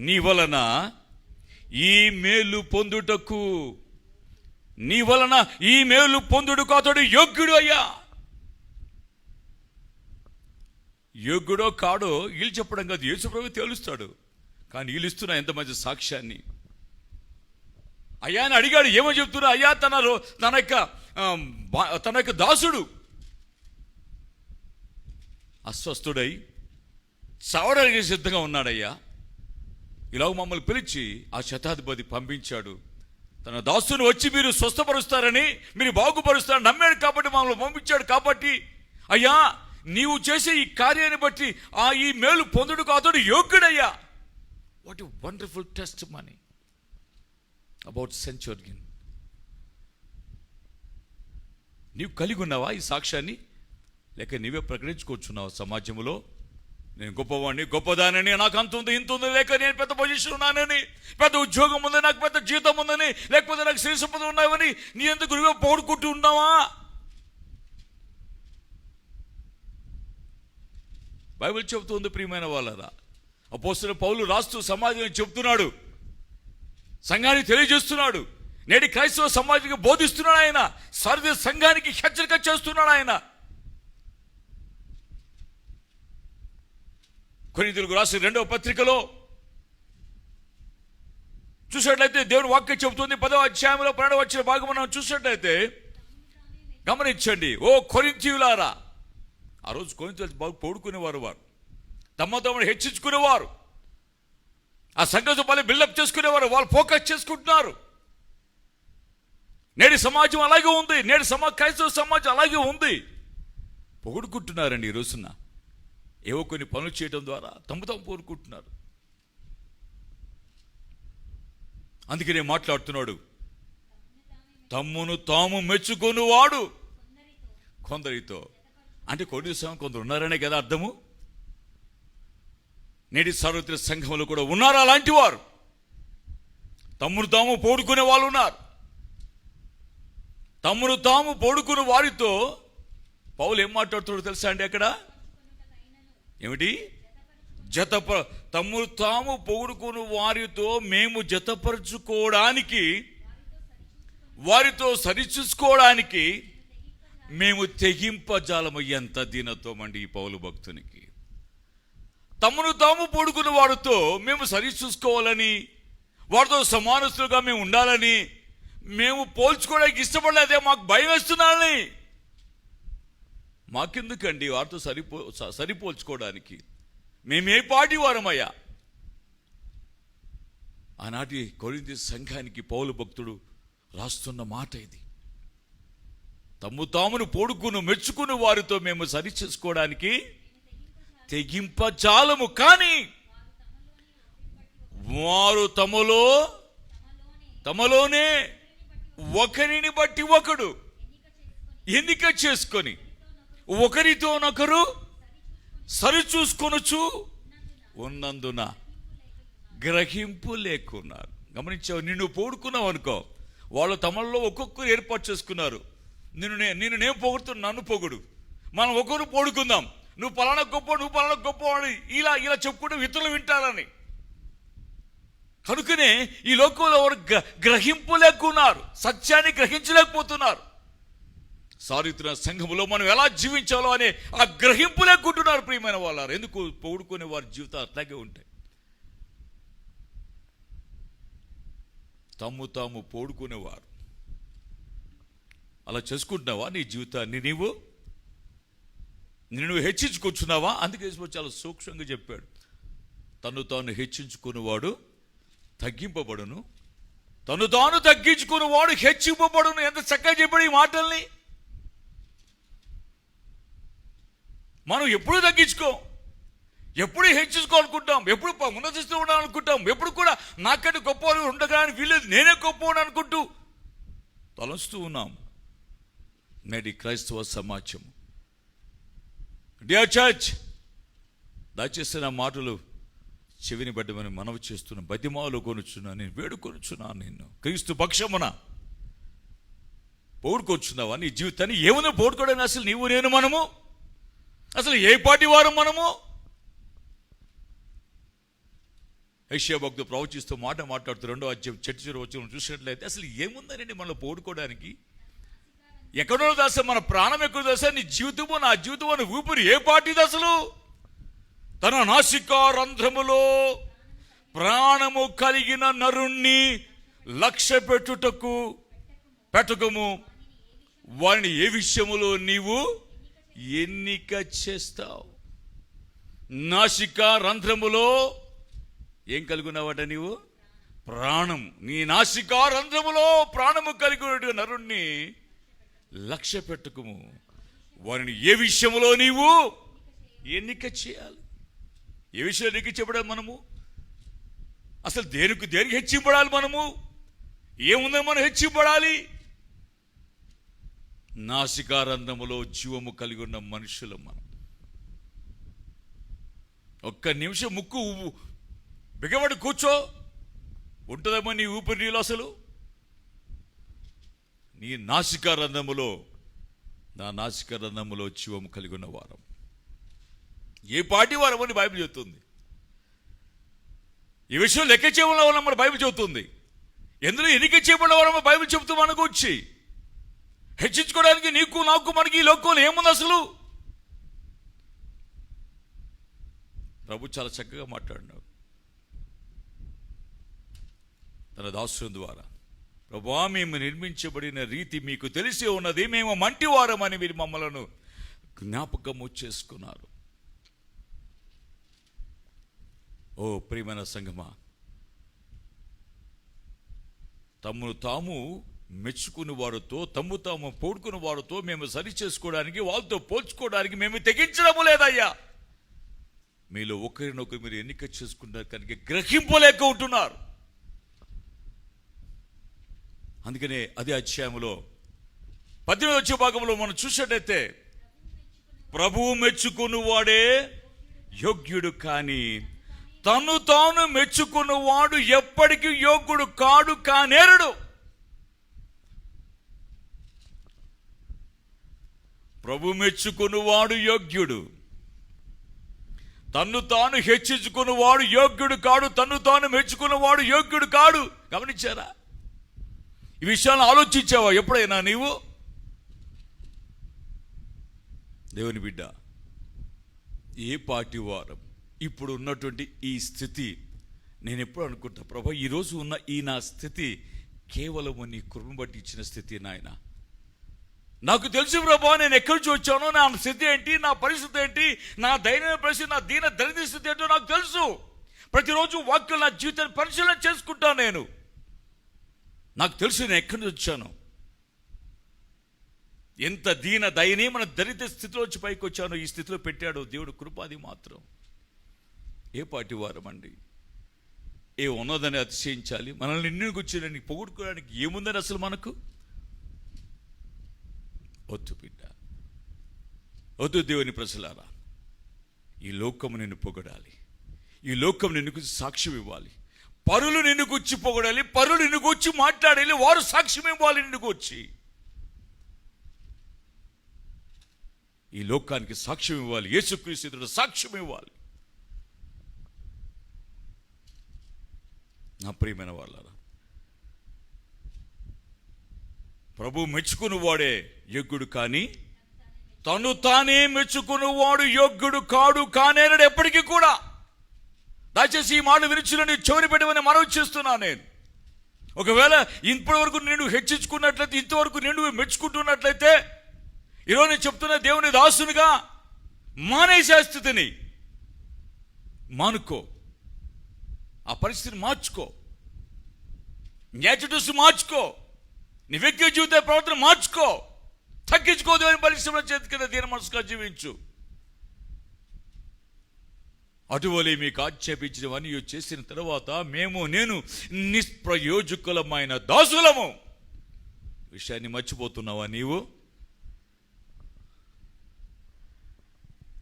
నీ వలన ఈ మేలు పొందుటకు, నీ వలన ఈ మేలు పొందుటకు అతడు యోగ్యుడు. అయ్యా, యోగ్యుడో కాడో వీళ్ళు చెప్పడం కాదు, యేసు ప్రభువు తేలుస్తాడు. కానీ వీళ్ళు ఇస్తున్నా ఎంత మంచి సాక్ష్యాన్ని. అయ్యా అని అడిగాడు, ఏమో చెప్తున్నా? అయ్యా, తన యొక్క దాసుడు అస్వస్థుడై చావడానికి సిద్ధంగా ఉన్నాడయ్యా. ఇలా మమ్మల్ని పిలిచి ఆ శతాధిపతి పంపించాడు. తన దాసుని వచ్చి మీరు స్వస్థపరుస్తారని, మీరు బాగుపరుస్తారని నమ్మాడు కాబట్టి మమ్మల్ని పంపించాడు. కాబట్టి అయ్యా, నీవు చేసే ఈ కార్యాన్ని బట్టి ఈ మేలు పొందుడుకు అతడు యోగ్యుడయ్యా. What a wonderful testimony about centurion. నీవు కలిగి ఉన్నావా ఈ సాక్ష్యాన్ని? లేక నీవే ప్రకటించుకోవచ్చున్నావు సమాజంలో? నేను గొప్పవాడిని, గొప్పదానని, నాకు అంత ఉంది ఇంత ఉంది, లేక నేను పెద్ద పొజిషన్ ఉన్నానని, పెద్ద ఉద్యోగం ఉందని, నాకు పెద్ద జీతం ఉందని, లేకపోతే నాకు శ్రీ సంపద ఉన్నావని నీ ఎందుకు నువ్వే పోడుకుంటూ ఉన్నావా? బైబిల్ చెబుతుంది, ప్రియమైన వాళ్ళరా, అపోస్తలుడైన పౌలు రాస్తూ సమాజానికి చెప్తున్నాడు, సంఘానికి తెలియజేస్తున్నాడు. నేటి క్రైస్తవ సమాజానికి బోధిస్తున్నాడు ఆయన. సర్వ సంఘానికి హెచ్చరిక చేస్తున్నాడు ఆయన. కొరింథీయులకు రాసిన 2వ పత్రికలో చూసినట్లయితే దేవుని వాక్యం చెబుతుంది, 10వ అధ్యాయంలో 12వ వచ్చిన భాగం మనం చూసినట్లయితే గమనించండి. ఓ కొరింథీయులారా, ఆ రోజు కొరింథీయులు బాగా పోడుకునేవారు, వారు తమ తమను హెచ్చించుకునేవారు, ఆ సంఘంతో పని బిల్డప్ చేసుకునేవారు. వాళ్ళు ఫోకస్ చేసుకుంటున్నారు. నేటి సమాజం అలాగే ఉంది. నేటి క్రైస్తవ సమాజం అలాగే ఉంది. పొగుడుకుంటున్నారండి ఈ రోజున. ఏవో కొన్ని పనులు చేయడం ద్వారా తమ్ము పోరుకుంటున్నారు. అందుకనే మాట్లాడుతున్నాడు, తమ్మును తాము మెచ్చుకొనువాడు కొందరితో. అంటే కొందరు ఉన్నారనే కదా అర్థము. నేటి సార్వత్రిక సంఘంలో కూడా ఉన్నారు అలాంటి వారు. తమ్మును తాము పోడుకునే వాళ్ళు ఉన్నారు. తమ్మును తాము పోడుకునే వారితో పౌలు ఏం మాట్లాడుతున్నాడు తెలుసా అండి? అక్కడ ఏమిటి? తమ్మును తాము పొగుడుకుని వారితో మేము జతపరుచుకోవడానికి, వారితో సరిచూసుకోవడానికి మేము తెగింపజాలము. ఎంత దీనత్వం అండి ఈ పౌలు భక్తునికి. తమ్మును తాము పొడుకున్న వారితో మేము సరిచూసుకోవాలని, వారితో సమానస్తులుగా మేము ఉండాలని మేము పోల్చుకోవడానికి ఇష్టపడలేదే, మాకు భయం వేస్తున్నానని. మాకెందుకండి వారితో సరిపోల్చుకోవడానికి? మేమే పాటి వారమయ్యా. ఆనాటి కొరింథీ సంఘానికి పౌలు భక్తుడు రాస్తున్న మాట ఇది. తమ్ము తామును పొడుకును మెచ్చుకుని వారితో మేము సరి చేసుకోవడానికి తెగింపజాలము. కానీ వారు తమలోనే ఒకరిని బట్టి ఒకడు ఎన్నిక చేసుకొని ఒకరితోనొకరు సరిచూసుకొనుచు ఉన్నందున గ్రహింపు లేకున్నారు. గమనించావు? నిన్ను పోడుకున్నావు అనుకో, వాళ్ళు తమలో ఒక్కొక్కరు ఏర్పాటు చేసుకున్నారు. నేను పొగుడుతున్నా, నన్ను పొగుడు, మనం ఒకరు పోడుకుందాం, నువ్వు పలానా గొప్ప అని ఇలా చెప్పుకుంటూ ఇతరులు వింటారని. కనుకనే ఈ లోకంలో ఎవరు గ్రహింపు లేకున్నారు, సత్యాన్ని గ్రహించలేకపోతున్నారు. సారిత్ర సంఘములో మనం ఎలా జీవించాలో అనే ఆ గ్రహింపు లేకుంటున్నారు ప్రియమైన వాళ్ళారు. ఎందుకు? పొగుడుకునే వారి జీవితాలు అట్లాగే ఉంటాయి. తాము పోడుకునేవారు. అలా చేసుకుంటున్నావా నీ జీవితాన్ని? నువ్వు హెచ్చించుకొచ్చున్నావా? అందుకే చాలా సూక్ష్మంగా చెప్పాడు, తను తాను హెచ్చించుకునేవాడు తగ్గింపబడును, తను తాను తగ్గించుకునేవాడు హెచ్చింపబడును. ఎంత చక్కగా చెప్పాడు ఈ మాటల్ని. మనం ఎప్పుడు తగ్గించుకోం, ఎప్పుడు హెచ్చించుకోవాలనుకుంటాం, ఎప్పుడు ఉన్నతిస్తూ ఉండాలనుకుంటాం, ఎప్పుడు కూడా నాకంటే గొప్ప ఉండగానే వీలేదు, నేనే గొప్ప అనుకుంటూ తలస్తూ ఉన్నాం. నేటి క్రైస్తవ సమాజం. డియర్ చర్చ్, దయచేసి నా మాటలు చెవిని పడ్డమని మనవి చేస్తున్నా, బతిమాలు కొనుచున్నా, నేను వేడుకొనుచున్నాను. నిన్ను క్రీస్తు పక్షమున పోడుకొచ్చున్నావా? నీ జీవితాన్ని ఏముందో పోడుకోవడానికి అసలు నేను మనము అసలు ఏ పాటి వారం మనము? యెషయా భక్తుడు ప్రవచిస్తూ మాట్లాడుతూ 2వ అధ్యాయం 7వ వచనం చూసినట్లయితే అసలు ఏముందనండి మనలో పోడుకోవడానికి? ఎక్కడో దశ మన ప్రాణం ఎక్కడో దశ, నీ జీవితము నా జీవితం ఊపిరి ఏ పాటిది అసలు? తన నాసికా రంధ్రములో ప్రాణము కలిగిన నరుణ్ణి లక్ష్య పెట్టకము, వారిని ఏ విషయములో నీవు ఎన్నిక చేస్తావు? నాసికా రంధ్రములో ఏం కలుగున్నావట నీవు? ప్రాణం. నీ నాసికా రంధ్రములో ప్రాణము కలిగిన నరుణ్ణి లక్ష్య పెట్టుకుము, వారిని ఏ విషయంలో నీవు ఎన్నిక చేయాలి? ఏ విషయంలో ఎన్నిక చేయబడాలి మనము? అసలు దేనికి హెచ్చింపడాలి మనము? ఏముందని మనం హెచ్చింపడాలి? నాసికారంధములో జీవము కలిగి ఉన్న మనుషులు మనం. ఒక్క నిమిషం ముక్కు బిగబడి కూర్చో, ఉంటుందేమో నీ ఊపిరి నీళ్ళు. అసలు నీ నాసికారంధములో, నా నాసికారంధములో జీవము కలిగి ఉన్న వారం. ఏ పాటి వారం అని బైబిల్ చెబుతుంది. ఈ విషయం లెక్క చేయడంలో ఉన్నామని బైబిల్ చెబుతుంది. ఎందులో ఎన్నిక చేయబడిన వారమో బైబిల్ చెబుతూ మనకు వచ్చి హెచ్చించుకోవడానికి నీకు నాకు మనకి ఈ లోకంలో ఏముంది అసలు? ప్రభు చాలా చక్కగా మాట్లాడినాడు తన దాసుని ద్వారా. ప్రభువా, మేము నిర్మించబడిన రీతి మీకు తెలిసి ఉన్నది, మేము మంటివారమని మీరు మమ్మలను జ్ఞాపకము చేసుకున్నారు. ఓ ప్రియమైన సంగమా, తమ్మును తాము మెచ్చుకుని వారితో తమ్ము తాము పోడుకుని వారితో మేము సరి చేసుకోవడానికి, వాళ్ళతో పోల్చుకోవడానికి మేము తెగించడము లేదయ్యా. మీలో ఒకరినొకరు మీరు ఎన్నిక చేసుకుంటారు కనుక గ్రహింపలేక ఉంటున్నారు. అందుకనే అదే అధ్యాయంలో 18వ భాగంలో మనం చూసినట్టయితే, ప్రభువు మెచ్చుకుని వాడే యోగ్యుడు, కానీ తను తాను మెచ్చుకున్నవాడు ఎప్పటికీ యోగ్యుడు కాడు, కానేరడు. ప్రభు మెచ్చుకున్నవాడు యోగ్యుడు, తన్ను తాను హెచ్చించుకున్నవాడు యోగ్యుడు కాడు, తన్ను తాను మెచ్చుకున్నవాడు యోగ్యుడు కాడు. గమనించారా? ఈ విషయాలను ఆలోచించావా ఎప్పుడైనా నీవు? దేవుని బిడ్డ, ఏ పాటి వారం ఇప్పుడు ఉన్నటువంటి ఈ స్థితి, నేను ఎప్పుడు అనుకుంటా, ప్రభా ఈరోజు ఉన్న ఈ నా స్థితి కేవలము నీ కృపను బట్టి ఇచ్చిన స్థితి నాయన. నాకు తెలుసు ప్రభా, నేను ఎక్కడి నుంచి వచ్చానో, నా స్థితి ఏంటి, నా పరిస్థితి ఏంటి, నా దైనందిన పరిస్థితి, నా దరిద్ర స్థితి ఏంటో నాకు తెలుసు. ప్రతిరోజు వాక్యం నా జీవితాన్ని పరిశీలన చేసుకుంటాను. నాకు తెలుసు నేను ఎక్కడి నుంచి వచ్చాను, ఎంత దయనీయమైన దరిద్ర స్థితిలో వచ్చి పైకి వచ్చానో. ఈ స్థితిలో పెట్టాడు దేవుడు కృపాది మాత్రం. ఏ పాటి వారమండి? ఏ ఉన్నదని అతిశయించాలి? మనల్ని నిన్ను కూర్చోడానికి పొగుడుకోవడానికి ఏముందని అసలు మనకు? వద్దు బిడ్డ, వద్దు దేవుని ప్రజలారా. ఈ లోకము నిన్ను పొగడాలి, ఈ లోకం నిన్ను గురించి సాక్ష్యం ఇవ్వాలి. పరులు నిన్ను గురించి పొగడాలి, పరులు నిన్ను గురించి మాట్లాడాలి, వారు సాక్ష్యం ఇవ్వాలి నిన్ను గురించి. ఈ లోకానికి సాక్ష్యం ఇవ్వాలి, యేసుక్రీస్తు సాక్ష్యం ఇవ్వాలి. నా ప్రియమైన వాళ్ళారా, ప్రభు మెచ్చుకున్నవాడే యోగ్యుడు, కానీ తను తానే మెచ్చుకున్నవాడు యోగ్యుడు కాడు, కానేరడు ఎప్పటికీ కూడా. దయచేసి ఈ మాట వినిచులని చెవిని పెట్టమని మనవి చేస్తున్నాను నేను. ఒకవేళ ఇప్పటి వరకు నిన్ను హెచ్చించుకున్నట్లయితే, ఇంతవరకు నిన్ను మెచ్చుకుంటున్నట్లయితే, ఈరోజు నేను చెప్తున్న దేవుని దాసునిగా మానేసే స్థితిని మానుకో. ఆ పరిస్థితిని మార్చుకో, నీ యాటిట్యూడ్స్ మార్చుకో, నీ వ్యక్తిగత జీవిత ప్రవర్తన మార్చుకో. తగ్గించుకో, దేవుని పరిశ్రమ చేతి కింద దీన మనసుగా జీవించు. అటువలే మీకు ఆక్షేపించినవన్నీ చేసిన తర్వాత నేను నిష్ప్రయోజకులమైన దాసులము. విషయాన్ని మర్చిపోతున్నావా నీవు?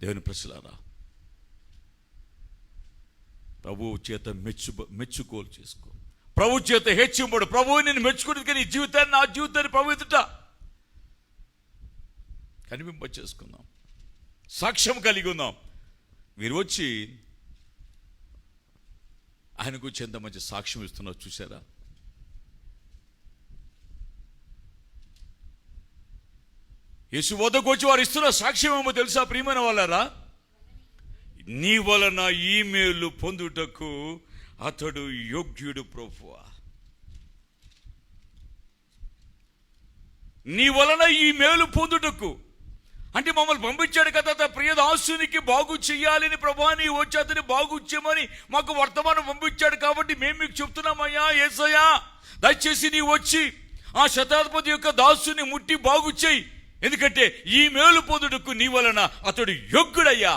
దేవుని ప్రజలారా, ప్రభువు చేత మెచ్చుకోలు చేసుకో, ప్రభు చేత హెచ్చింపడు. ప్రభువు నేను మెచ్చుకునేది, కానీ ఈ జీవితాన్ని, నా జీవితాన్ని ప్రభు ఎదుట కనిపింప చేసుకుందాం, సాక్ష్యం కలిగి ఉందాం. మీరు వచ్చి ఆయన గురించి ఎంత మంచి సాక్ష్యం ఇస్తున్నారో చూసారా? యేసు వద్దకు వచ్చి వారు ఇస్తున్న సాక్ష్యం ఏమో తెలుసా ప్రియమైన వాళ్ళారా? నీ వలన ఈ మేలు పొందుటకు అతడు యోగ్యుడు ప్రభువా. నీ వలన ఈ మేలు పొందుటకు అంటే మమ్మల్ని పంపించాడు కదా ప్రియదాసునికి బాగు చెయ్యాలని. ప్రభా నీ వచ్చి అతని బాగు చేయమని మాకు వర్తమానం పంపించాడు కాబట్టి మేము మీకు చెప్తున్నామయ్యా. యేసయ్యా, దయచేసి నీ వచ్చి ఆ శతాధిపతి యొక్క దాసుని ముట్టి బాగు చేయి, ఎందుకంటే ఈ మేలు పొందుటకు నీ వలన అతడు యోగ్యుడయ్యా.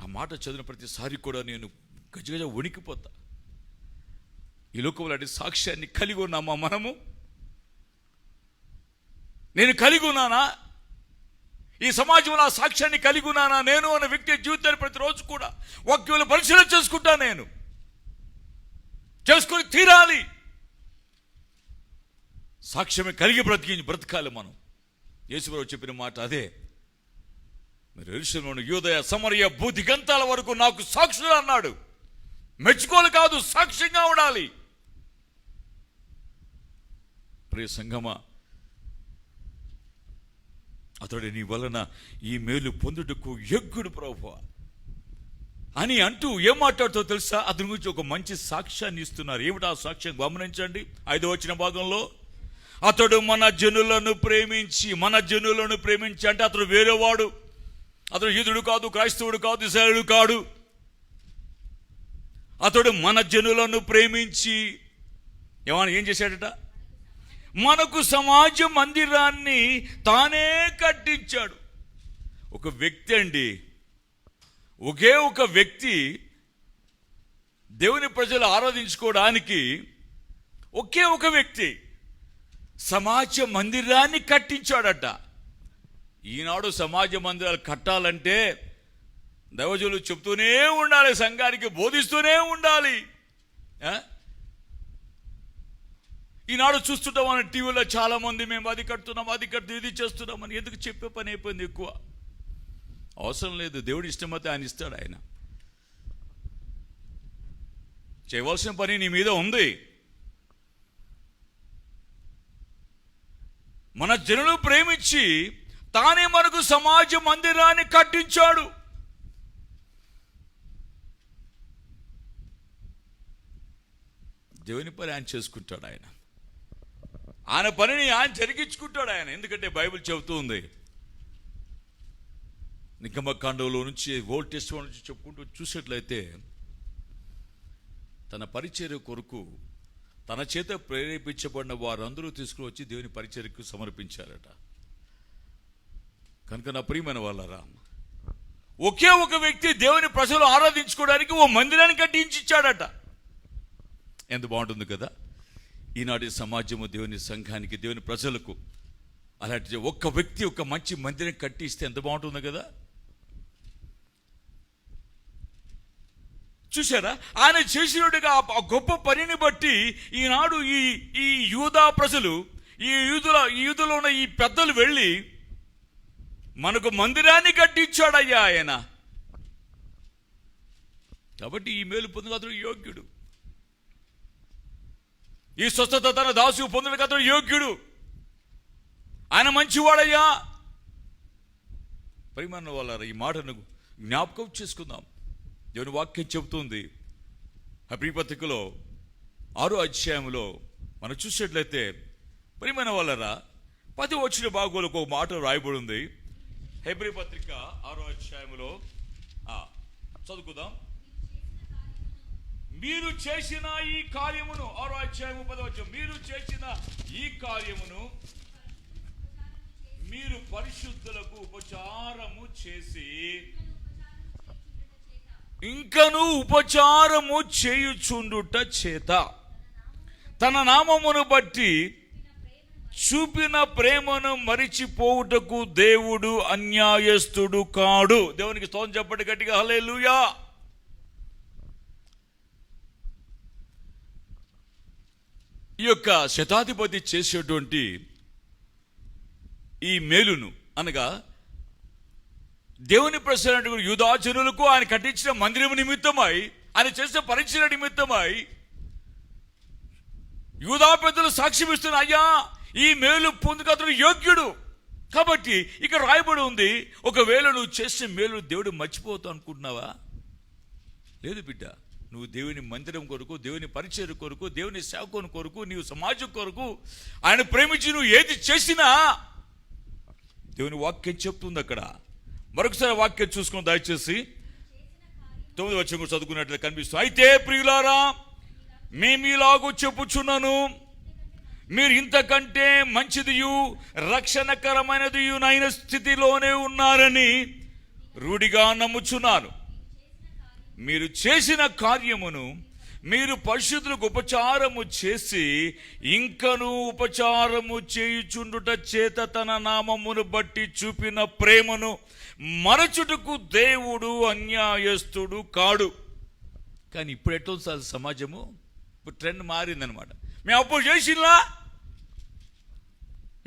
ఆ మాట చదివిన ప్రతిసారి కూడా నేను గజగజ వణికిపోతా. ఈ లోకంలో సాక్ష్యాన్ని కలిగి ఉన్నామా మనము? నేను కలిగి ఉన్నానా? ఈ సమాజంలో ఆ సాక్ష్యాన్ని కలిగి ఉన్నానా నేను అన్న వ్యక్తి జీవితాన్ని ప్రతిరోజు కూడా వాక్యాలు పరిశీలన చేసుకుంటా. నేను చేసుకుని తీరాలి. సాక్ష్యమే కలిగి బ్రతకాలి మనం. యేసుప్రభువు చెప్పిన మాట అదే. మీరు యెరూషలేములోని యూదయ సమరయ భూదిగంతాల వరకు నాకు సాక్షులు అన్నాడు. మెచ్చుకోలు కాదు, సాక్ష్యంగా ఉండాలి. ప్రియ సంగమా, అతడు నీ వలన ఈ మేలు పొందుటకు యోగ్యుడు ప్రభువా అని అంటూ ఏం మాట్లాడుతో తెలుసా? అతని గురించి ఒక మంచి సాక్ష్యాన్ని ఇస్తున్నారు. ఏమిటి ఆ సాక్ష్యం? గమనించండి 5వ వచన భాగంలో. అతడు మన జనులను ప్రేమించి అంటే అతడు వేరేవాడు. అతడు యూదుడు కాదు, క్రైస్తవుడు కాదు, ఇశ్రాయేలుడు కాడు. అతడు మన జనులను ప్రేమించి ఏం చేశాడట? మనకు సమాజ మందిరాన్ని తానే కట్టించాడు. ఒక వ్యక్తి అండి, ఒకే ఒక వ్యక్తి దేవుని ప్రజలు ఆరాధించుకోవడానికి ఒకే ఒక వ్యక్తి సమాజ మందిరాన్ని కట్టించాడట. ఈనాడు సమాజ మందిరాలు కట్టాలంటే దైవజనులు చెప్తూనే ఉండాలి, సంఘానికి బోధిస్తూనే ఉండాలి. ఈనాడు చూస్తుంటాం మన టీవీలో చాలా మంది మేము అది కడుతున్నాం, అది కడుతూ ఇది చేస్తున్నామని. ఎందుకు చెప్పే పని అయిపోయింది ఎక్కువ. అవసరం లేదు, దేవుడి ఇష్టమైతే ఆయన ఇస్తాడు. ఆయన చేయవలసిన పని నీ మీద ఉంది. మన జనులు ప్రేమించి తానే మనకు సమాజ మందిరాన్ని కట్టించాడు. దేవుని పని ఆయన చేసుకుంటాడు. ఆయన పనిని ఆయన జరిగించుకుంటాడు ఆయన. ఎందుకంటే బైబిల్ చెబుతూ ఉంది, నిర్గమకాండంలో నుంచి ఓల్డ్ టెస్టిమెంట్ నుంచి చెప్పుకుంటూ చూసేట్లయితే తన పరిచర్య కొరకు తన చేత ప్రేరేపించబడిన వారందరూ తీసుకుని వచ్చి దేవుని పరిచర్యకు సమర్పించారట. కనుక నా ప్రియమైన వాళ్ళారా, ఒకే ఒక వ్యక్తి దేవుని ప్రజలు ఆరాధించుకోవడానికి ఓ మందిరాన్ని కట్టించి ఇచ్చాడట. ఎంత బాగుంటుంది కదా. ఈనాటి సమాజము దేవుని సంఘానికి, దేవుని ప్రజలకు అలాంటి ఒక్క వ్యక్తి ఒక మంచి మందిరం కట్టిస్తే ఎంత బాగుంటుంది కదా. చూసారా, ఆయన చేసినట్టుగా ఆ గొప్ప పనిని బట్టి ఈనాడు ఈ యూదా ప్రజలు, ఈ యూదులో ఉన్న ఈ పెద్దలు వెళ్ళి మనకు మందిరాన్ని కట్టించాడయ్యా ఆయన. కాబట్టి ఈ మేలు పొందుకు అతడు యోగ్యుడు, ఈ స్వస్థత తన దాసు పొందుకు అతడు యోగ్యుడు. ఆయన మంచివాడయ్యా. ప్రియమైన వాళ్ళారా, ఈ మాటను జ్ఞాపకం చేసుకుందాం. దేవుని వాక్యం చెబుతుంది హెబ్రీ పత్రికలో 6వ అధ్యాయంలో మనం చూసినట్లయితే, ప్రియమైన వాళ్ళారా, 10వ వచన భాగంలో ఒక మాట రాయబడి ఉంది. హెబ్రీ పత్రిక 6వ అధ్యాయంలో చదువుకుందాం. మీరు చేసిన ఈ కార్యమును, 6వ అధ్యాయం 10వ వచనం, మీరు చేసిన ఈ కార్యమును మీరు పరిశుద్ధులకు ఉపచారము చేసి ఇంకను ఉపచారము చేయుచుండుట చేత తన నామమును బట్టి చూపిన ప్రేమను మరిచిపోవుటకు దేవుడు అన్యాయస్తుడు కాడు. దేవునికి స్తోత్రం చెప్పండి గట్టిగా, హల్లెలూయా. ఈ యొక్క శతాధిపతి చేసేటువంటి ఈ మేలును అనగా దేవుని ప్రజలైన యూదాజనులకు ఆయన కట్టించిన మందిరం నిమిత్తమై, ఆయన చేసిన పరిచర్య నిమిత్తమై యూదా పెద్దలు సాక్ష్యం ఇస్తున్న, అయ్యా ఈ మేలు పొందుకు అతడు యోగ్యుడు. కాబట్టి ఇక్కడ రాయబడి ఉంది, ఒకవేళ నువ్వు చేసిన మేలు దేవుడు మర్చిపోతావు అనుకుంటున్నావా? లేదు బిడ్డ, నువ్వు దేవుని మందిరం కొరకు, దేవుని పరిచర్య కొరకు, దేవుని సేవకుని కొరకు, నీవు సమాజం కొరకు ఆయన ప్రేమించి నువ్వు ఏది చేసినా దేవుని వాక్యం చెప్తుంది. అక్కడ మరొకసారి వాక్యం చూసుకుని దయచేసి 9వ వచనం కూడా చదువుకున్నట్లు కనిపిస్తుంది. అయితే ప్రియులారా, మేమీలాగూ చెప్పుచున్నాను, మీరు ఇంతకంటే మంచిదియు రక్షణకరమైనదియు నైన స్థితిలోనే ఉన్నారని రూఢిగా నమ్ముచున్నాను. మీరు చేసిన కార్యమును మీరు పరిశుద్ధులకు ఉపచారము చేసి ఇంకను ఉపచారము చేయుచుండుట చేత తన నామమును బట్టి చూపిన ప్రేమను మరచుటకు దేవుడు అన్యాయస్తుడు కాడు. కానీ ఇప్పుడు ఎట్లా ఉంది సమాజము? ఇప్పుడు ట్రెండ్ మారిందనమాట. మేము అప్పుడు చేసినా,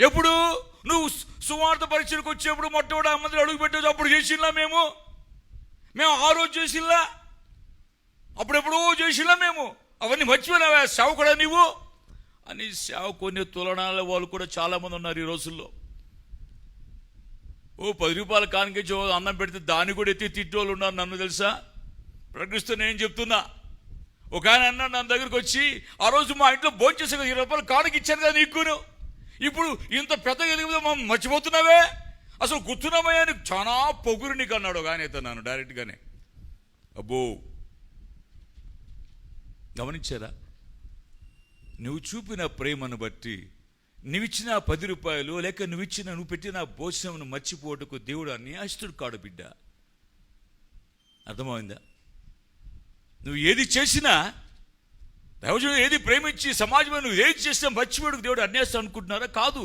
ఎప్పుడు నువ్వు సువార్త పరీక్షలకు వచ్చేప్పుడు మొట్టమొదటి అమ్మది అడుగు పెట్టవచ్చు, అప్పుడు చేసినా మేము ఆ రోజు చేసినా, అప్పుడెప్పుడో చేసినా మేము అవన్నీ మర్చిపోయినావా సేవకుడా నీవు అని సేవకుని తులనాల వాళ్ళు కూడా చాలా మంది ఉన్నారు ఈ రోజుల్లో. ఓ 10 రూపాయల కానికే అన్నం పెడితే దాన్ని కూడా ఎత్తి తిట్టోళ్ళు ఉన్నారు. నన్ను తెలుసా, ప్రకటిస్తూ నేను చెప్తున్నా. ఒక ఆయన అన్నాడు నా దగ్గరకు వచ్చి, ఆ రోజు మా ఇంట్లో భోజనం చేసే 20 రూపాయలు కానుక ఇచ్చాను కదా నీకును, ఇప్పుడు ఇంత పెద్ద ఎదుగుదా మనం మర్చిపోతున్నావే, అసలు గుర్తున్నామయ్యా అని చాలా పొగురు నీకు అన్నాడు ఒక ఆయన. అయితే నన్ను డైరెక్ట్గానే. అబ్బో, గమనించారా? నువ్వు చూపిన ప్రేమను బట్టి నువ్విచ్చిన 10 రూపాయలు లేక నువ్వు పెట్టిన భోజనం మర్చిపోవటకు దేవుడు అన్యాయస్తుడు కాడు బిడ్డ. అర్థమైందా? నువ్వు ఏది చేసినా, దైవజనుడు ఏది ప్రేమించి సమాజంలో నువ్వు ఏది చేసినా మర్చిపోవడానికి దేవుడు అన్యాయస్తుడు అనుకుంటున్నారా? కాదు.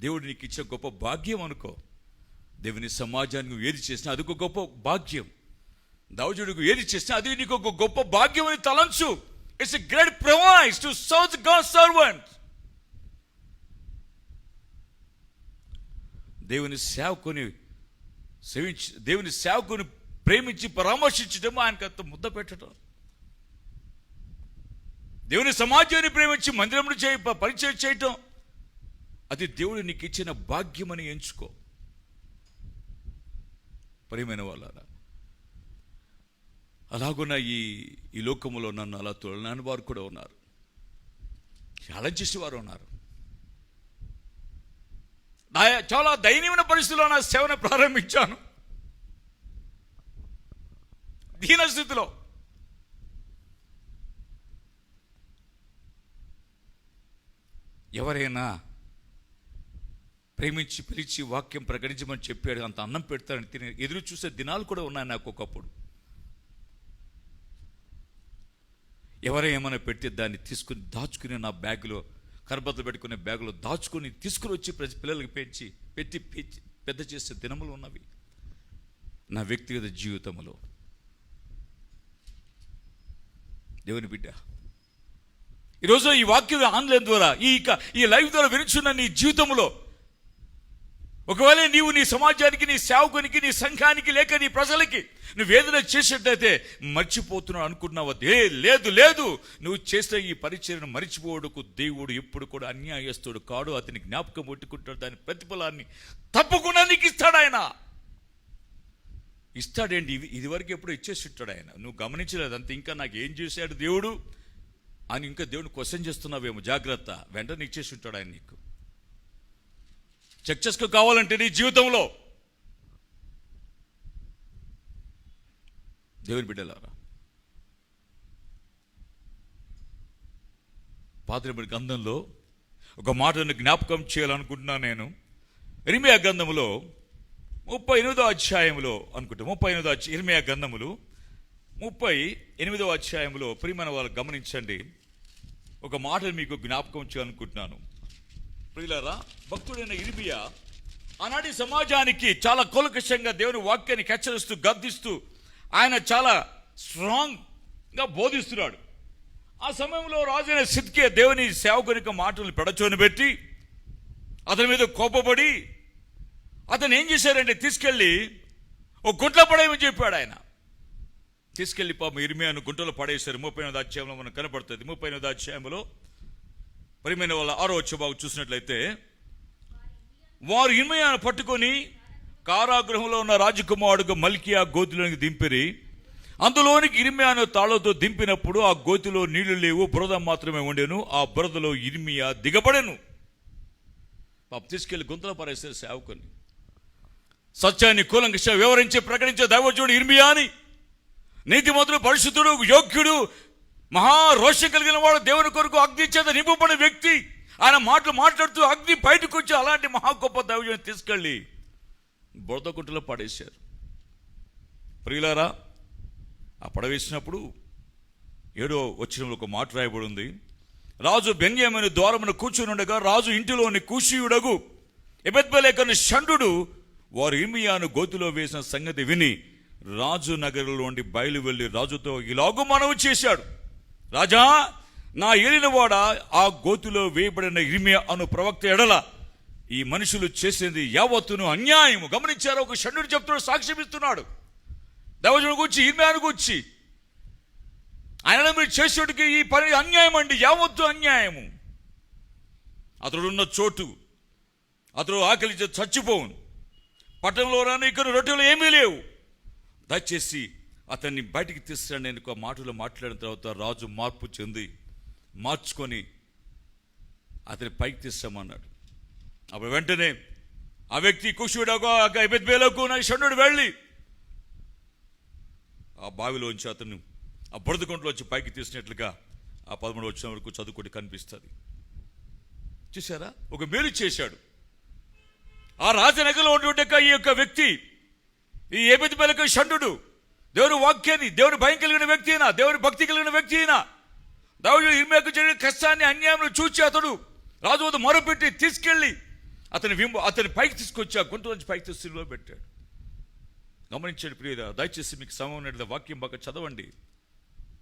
దేవుడు నీకు ఇచ్చే గొప్ప భాగ్యం అనుకో. దేవుని సమాజానికి నువ్వు ఏది చేసినా అది ఒక గొప్ప భాగ్యం. దైవజనుడికి ఏది చేసినా అది నీకు ఒక గొప్ప భాగ్యం అని తలంచు. It's a great prize to serve God's servants. దేవుని సేవకుని ప్రేమించి పరామర్శించడం, ఆయనకు అంత ముద్ద పెట్టడం. దేవుని సమాజాన్ని ప్రేమించి మందిరంలో పరిచయం చేయటం, అది దేవుడు నీకు ఇచ్చిన భాగ్యమని ఎంచుకో. ప్రియమైన వాళ్ళారా, అలాగున్న ఈ లోకములో నన్ను అలా తోలనాని వారు కూడా ఉన్నారు, చాలా చేసేవారు ఉన్నారు. చాలా దయనీయమైన పరిస్థితుల్లో నా సేవను ప్రారంభించాను, దీనస్థితిలో. ఎవరైనా ప్రేమించి పిలిచి వాక్యం ప్రకటించమని చెప్పాడు, అంత అన్నం పెడతారని తిని ఎదురు చూసే దినాలు కూడా ఉన్నాయి నాకు ఒకప్పుడు. ఎవరైనా ఏమైనా పెడితే దాన్ని తీసుకుని దాచుకుని నా బ్యాగులో, కరబద్దలు పెట్టుకునే బ్యాగులో దాచుకుని తీసుకుని వచ్చి పిల్లలకి పెట్టి పెద్ద చేసే దినములు ఉన్నవి నా వ్యక్తిగత జీవితంలో. దేవుని బిడ్డ, ఈరోజు ఈ వాక్యం ఆన్లైన్ ద్వారా ఈ లైవ్ ద్వారా వినుచున్న నీ జీవితంలో, ఒకవేళ నీవు నీ సమాజానికి, నీ సేవకునికి, నీ సంఘానికి, లేక నీ ప్రజలకి నువ్వు ఏదైనా చేసేటైతే మర్చిపోతున్నావు అనుకుంటున్నావు. లేదు, నువ్వు చేసిన ఈ పరిచర్యను మర్చిపోవడకు దేవుడు ఎప్పుడు కూడా అన్యాయస్తుడు కాడు. అతని జ్ఞాపకం పెట్టుకుంటాడు, దాని ప్రతిఫలాన్ని తప్పకుండా నీకు ఇస్తాడు. ఆయన ఇస్తాడేంటి? ఇదివరకు ఎప్పుడు ఇచ్చేసి ఉంటాడు ఆయన. నువ్వు గమనించలేదు అంతే. ఇంకా నాకు ఏం చేశాడు దేవుడు అని ఇంకా దేవుడు క్వశ్చన్ చేస్తున్నావేమో. జాగ్రత్త, వెంటనే ఇచ్చేసి ఉంటాడు ఆయన నీకు. చెక్ చేసుకో కావాలంటే నీ జీవితంలో. దేవుని బిడ్డలారా, పాత నిబంధన గ్రంథంలో ఒక మాటను జ్ఞాపకం చేయాలనుకుంటున్నాను నేను. ఇర్మీయా గ్రంథములో 38వ అధ్యాయంలో అనుకుంటా, 38వ ఇర్మీయా గ్రంథములు 38వ అధ్యాయంలో ప్రియమైన వాళ్ళు గమనించండి, ఒక మాటను మీకు జ్ఞాపకం చేయాలనుకుంటున్నాను. ప్రియులారా, భక్తుడైన ఇర్మీయా ఆనాటి సమాజానికి చాలా కూలంకషంగా దేవుని వాక్యాన్ని హెచ్చరిస్తూ గద్దిస్తూ ఆయన చాలా స్ట్రాంగ్గా బోధిస్తున్నాడు. ఆ సమయంలో రాజైన సిద్కియా దేవుని సేవకునికి మాటలు పెడచోని పెట్టి అతని మీద కోపపడి అతను ఏం చేశారంటే తీసుకెళ్ళి ఒక గుంటలో పడేయమని చెప్పాడు. ఆయన తీసుకెళ్ళి పాపం ఇర్మీయాను గుంటలో పడేశారు. 38వ అధ్యాయంలో మనకు కనపడుతుంది. 38వ అధ్యాయంలో ప్రియమైన వాళ్ళ 6వ వచనం చూసినట్లయితే, వారు ఇర్మీయాను పట్టుకొని కారాగృహంలో ఉన్న రాజకుమారుడుగా మల్కియా గోతిలోనికి దింపిరి. అందులోనికి ఇర్మీయాను తాళ్లతో దింపినప్పుడు ఆ గోతిలో నీళ్లు లేవు, బురద మాత్రమే ఉండెను. ఆ బురదలో ఇర్మీయా దిగబడెను. తీసుకెళ్లి గుంతలో పడేశారు సేవకుని. సత్యాన్ని కూలంకష వివరించి ప్రకటించే దైవజనుడు ఇర్మీయాని, నీతిమంతుడు, పరిశుద్ధుడు, యోగ్యుడు, మహారోషం కలిగిన వాడు, దేవుని కొరకు అగ్ని చేత నింపబడిన వ్యక్తి. ఆయన మాట్లాడుతూ అగ్ని బయటకు వచ్చి అలాంటి మహా గొప్ప దైవజనుడిని తీసుకెళ్ళి బురద గుంటలో పడేశారు. ప్రియులారా, ఆ పడవేసినప్పుడు 7వ వచనంలో ఒక మాట రాయబడి ఉంది. రాజు బెన్యామీను ద్వారమున కూర్చుని ఉండగా రాజు ఇంటిలోని కూషీయుడగు ఎబెద్మెలెకు షండు వారు ఇర్మీయాను గోతిలో వేసిన సంగతి విని రాజు నగరంలోండి బయలు వెళ్ళి రాజుతో ఇలాగూ మనవి చేశాడు, రాజా, నా ఏలినవాడ, ఆ గోతిలో వేయబడిన ఇర్మీయా అను ప్రవక్త ఎడల ఈ మనుషులు చేసింది యావత్తును అన్యాయము. గమనించారు, ఒక షండు చెప్తున్నాడు, సాక్ష్యం ఇస్తున్నాడు దైవజనుడి గురించి, ఇర్మీయాను గురించి. ఆయన మీరు చేసేటికి ఈ పని అన్యాయం అండి, యావత్తు అన్యాయము. అతడున్న చోటు, అతడు ఆకలి చచ్చిపోవును, పట్టణంలో రాను ఇక్కడ రొట్టెలు ఏమీ లేవు, దయచేసి అతన్ని బయటికి తీసుకురండి. నేను ఒక మాటలో మాట్లాడిన తర్వాత రాజు మార్పు చెంది మార్చుకొని అతని పైకి తీస్తామన్నాడు. అప్పుడు వెంటనే ఆ వ్యక్తి కుషుడుగా ఎబెద్మెలెకు షండు వెళ్ళి ఆ బావిలోంచి అతను ఆ బురద గుంటలోంచి పైకి తీసినట్లుగా ఆ 13 వచ్చిన వరకు చదువుకుంటే కనిపిస్తుంది. చూసారా, ఒక మేలు చేశాడు. ఆ రాజనగర్లో ఉన్నటువంటి ఈ యొక్క వ్యక్తి, ఈ ఎబెద్మెలెకు షండు దేవుని వాక్యాన్ని, దేవుని భయం కలిగిన వ్యక్తి అయినా, దేవుని భక్తి కలిగిన వ్యక్తి అయినా, దావీదు ఇర్మీయాకు జరిగిన కష్టాన్ని, అన్యాయం చూచి అతడు రాజు వద్ద మొరపెట్టి తీసుకెళ్లి అతని పైకి తీసుకొచ్చి ఆ గుంట నుంచి పైకి తీసులో పెట్టాడు. గమనించండి ప్రియుడా, దయచేసి మీకు సమయం ఉన్నట్టు వాక్యం బాగా చదవండి,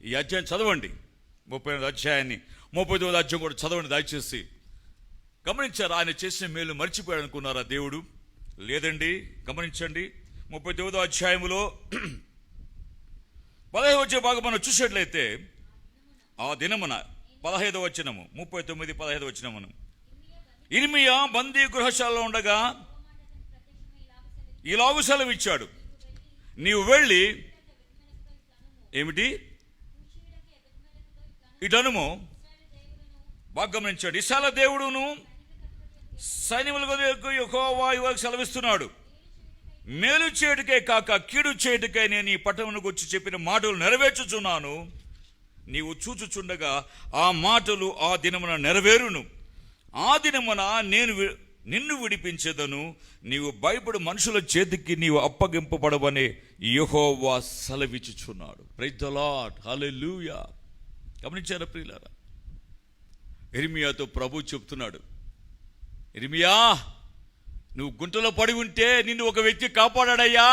ఈ అధ్యాయం చదవండి, 38వ అధ్యాయాన్ని, 39వ అధ్యాయం కూడా చదవండి దయచేసి. గమనించారు, ఆయన చేసిన మేలు మర్చిపోయాడు అనుకున్నారా దేవుడు? లేదండి. గమనించండి, 39వ అధ్యాయములో 15వ వచ్చే భాగం మనం చూసినట్లయితే, ఆ దినమున 15వ వచనము, 39, 15వ వచనమును, ఇర్మీయా బందీ గృహశాలలో ఉండగా ఇలాగు సెలవిచ్చాడు, నీవు వెళ్ళి ఏమిటి ఇటనుము. బాగా గమనించాడు, ఇశ్రాయేలు దేవుడును సైన్యములకు యెహోవా ఇలాగ సెలవిస్తున్నాడు, మేలు చేయుటకే కాక కీడు చేయుటకే నేను ఈ పట్టణమునకు వచ్చి చెప్పిన మాటలు నెరవేర్చుచున్నాను. నీవు చూచుచుండగా ఆ మాటలు ఆ దినమున నెరవేరును. ఆ దినమున నేను నిన్ను విడిపించేదను, నీవు భయపడు మనుషుల చేతికి నీవు అప్పగింపబడవని యెహోవా సెలవిచ్చుచున్నాడు. ప్రైజ్ ది లార్డ్, హల్లెలూయా. గమనించారా ప్రియులారా, ఇర్మీయాతో ప్రభు చెప్తున్నాడు, ఇర్మీయా నువ్వు గుంటలో పడి ఉంటే నిన్ను ఒక వ్యక్తి కాపాడాడయ్యా.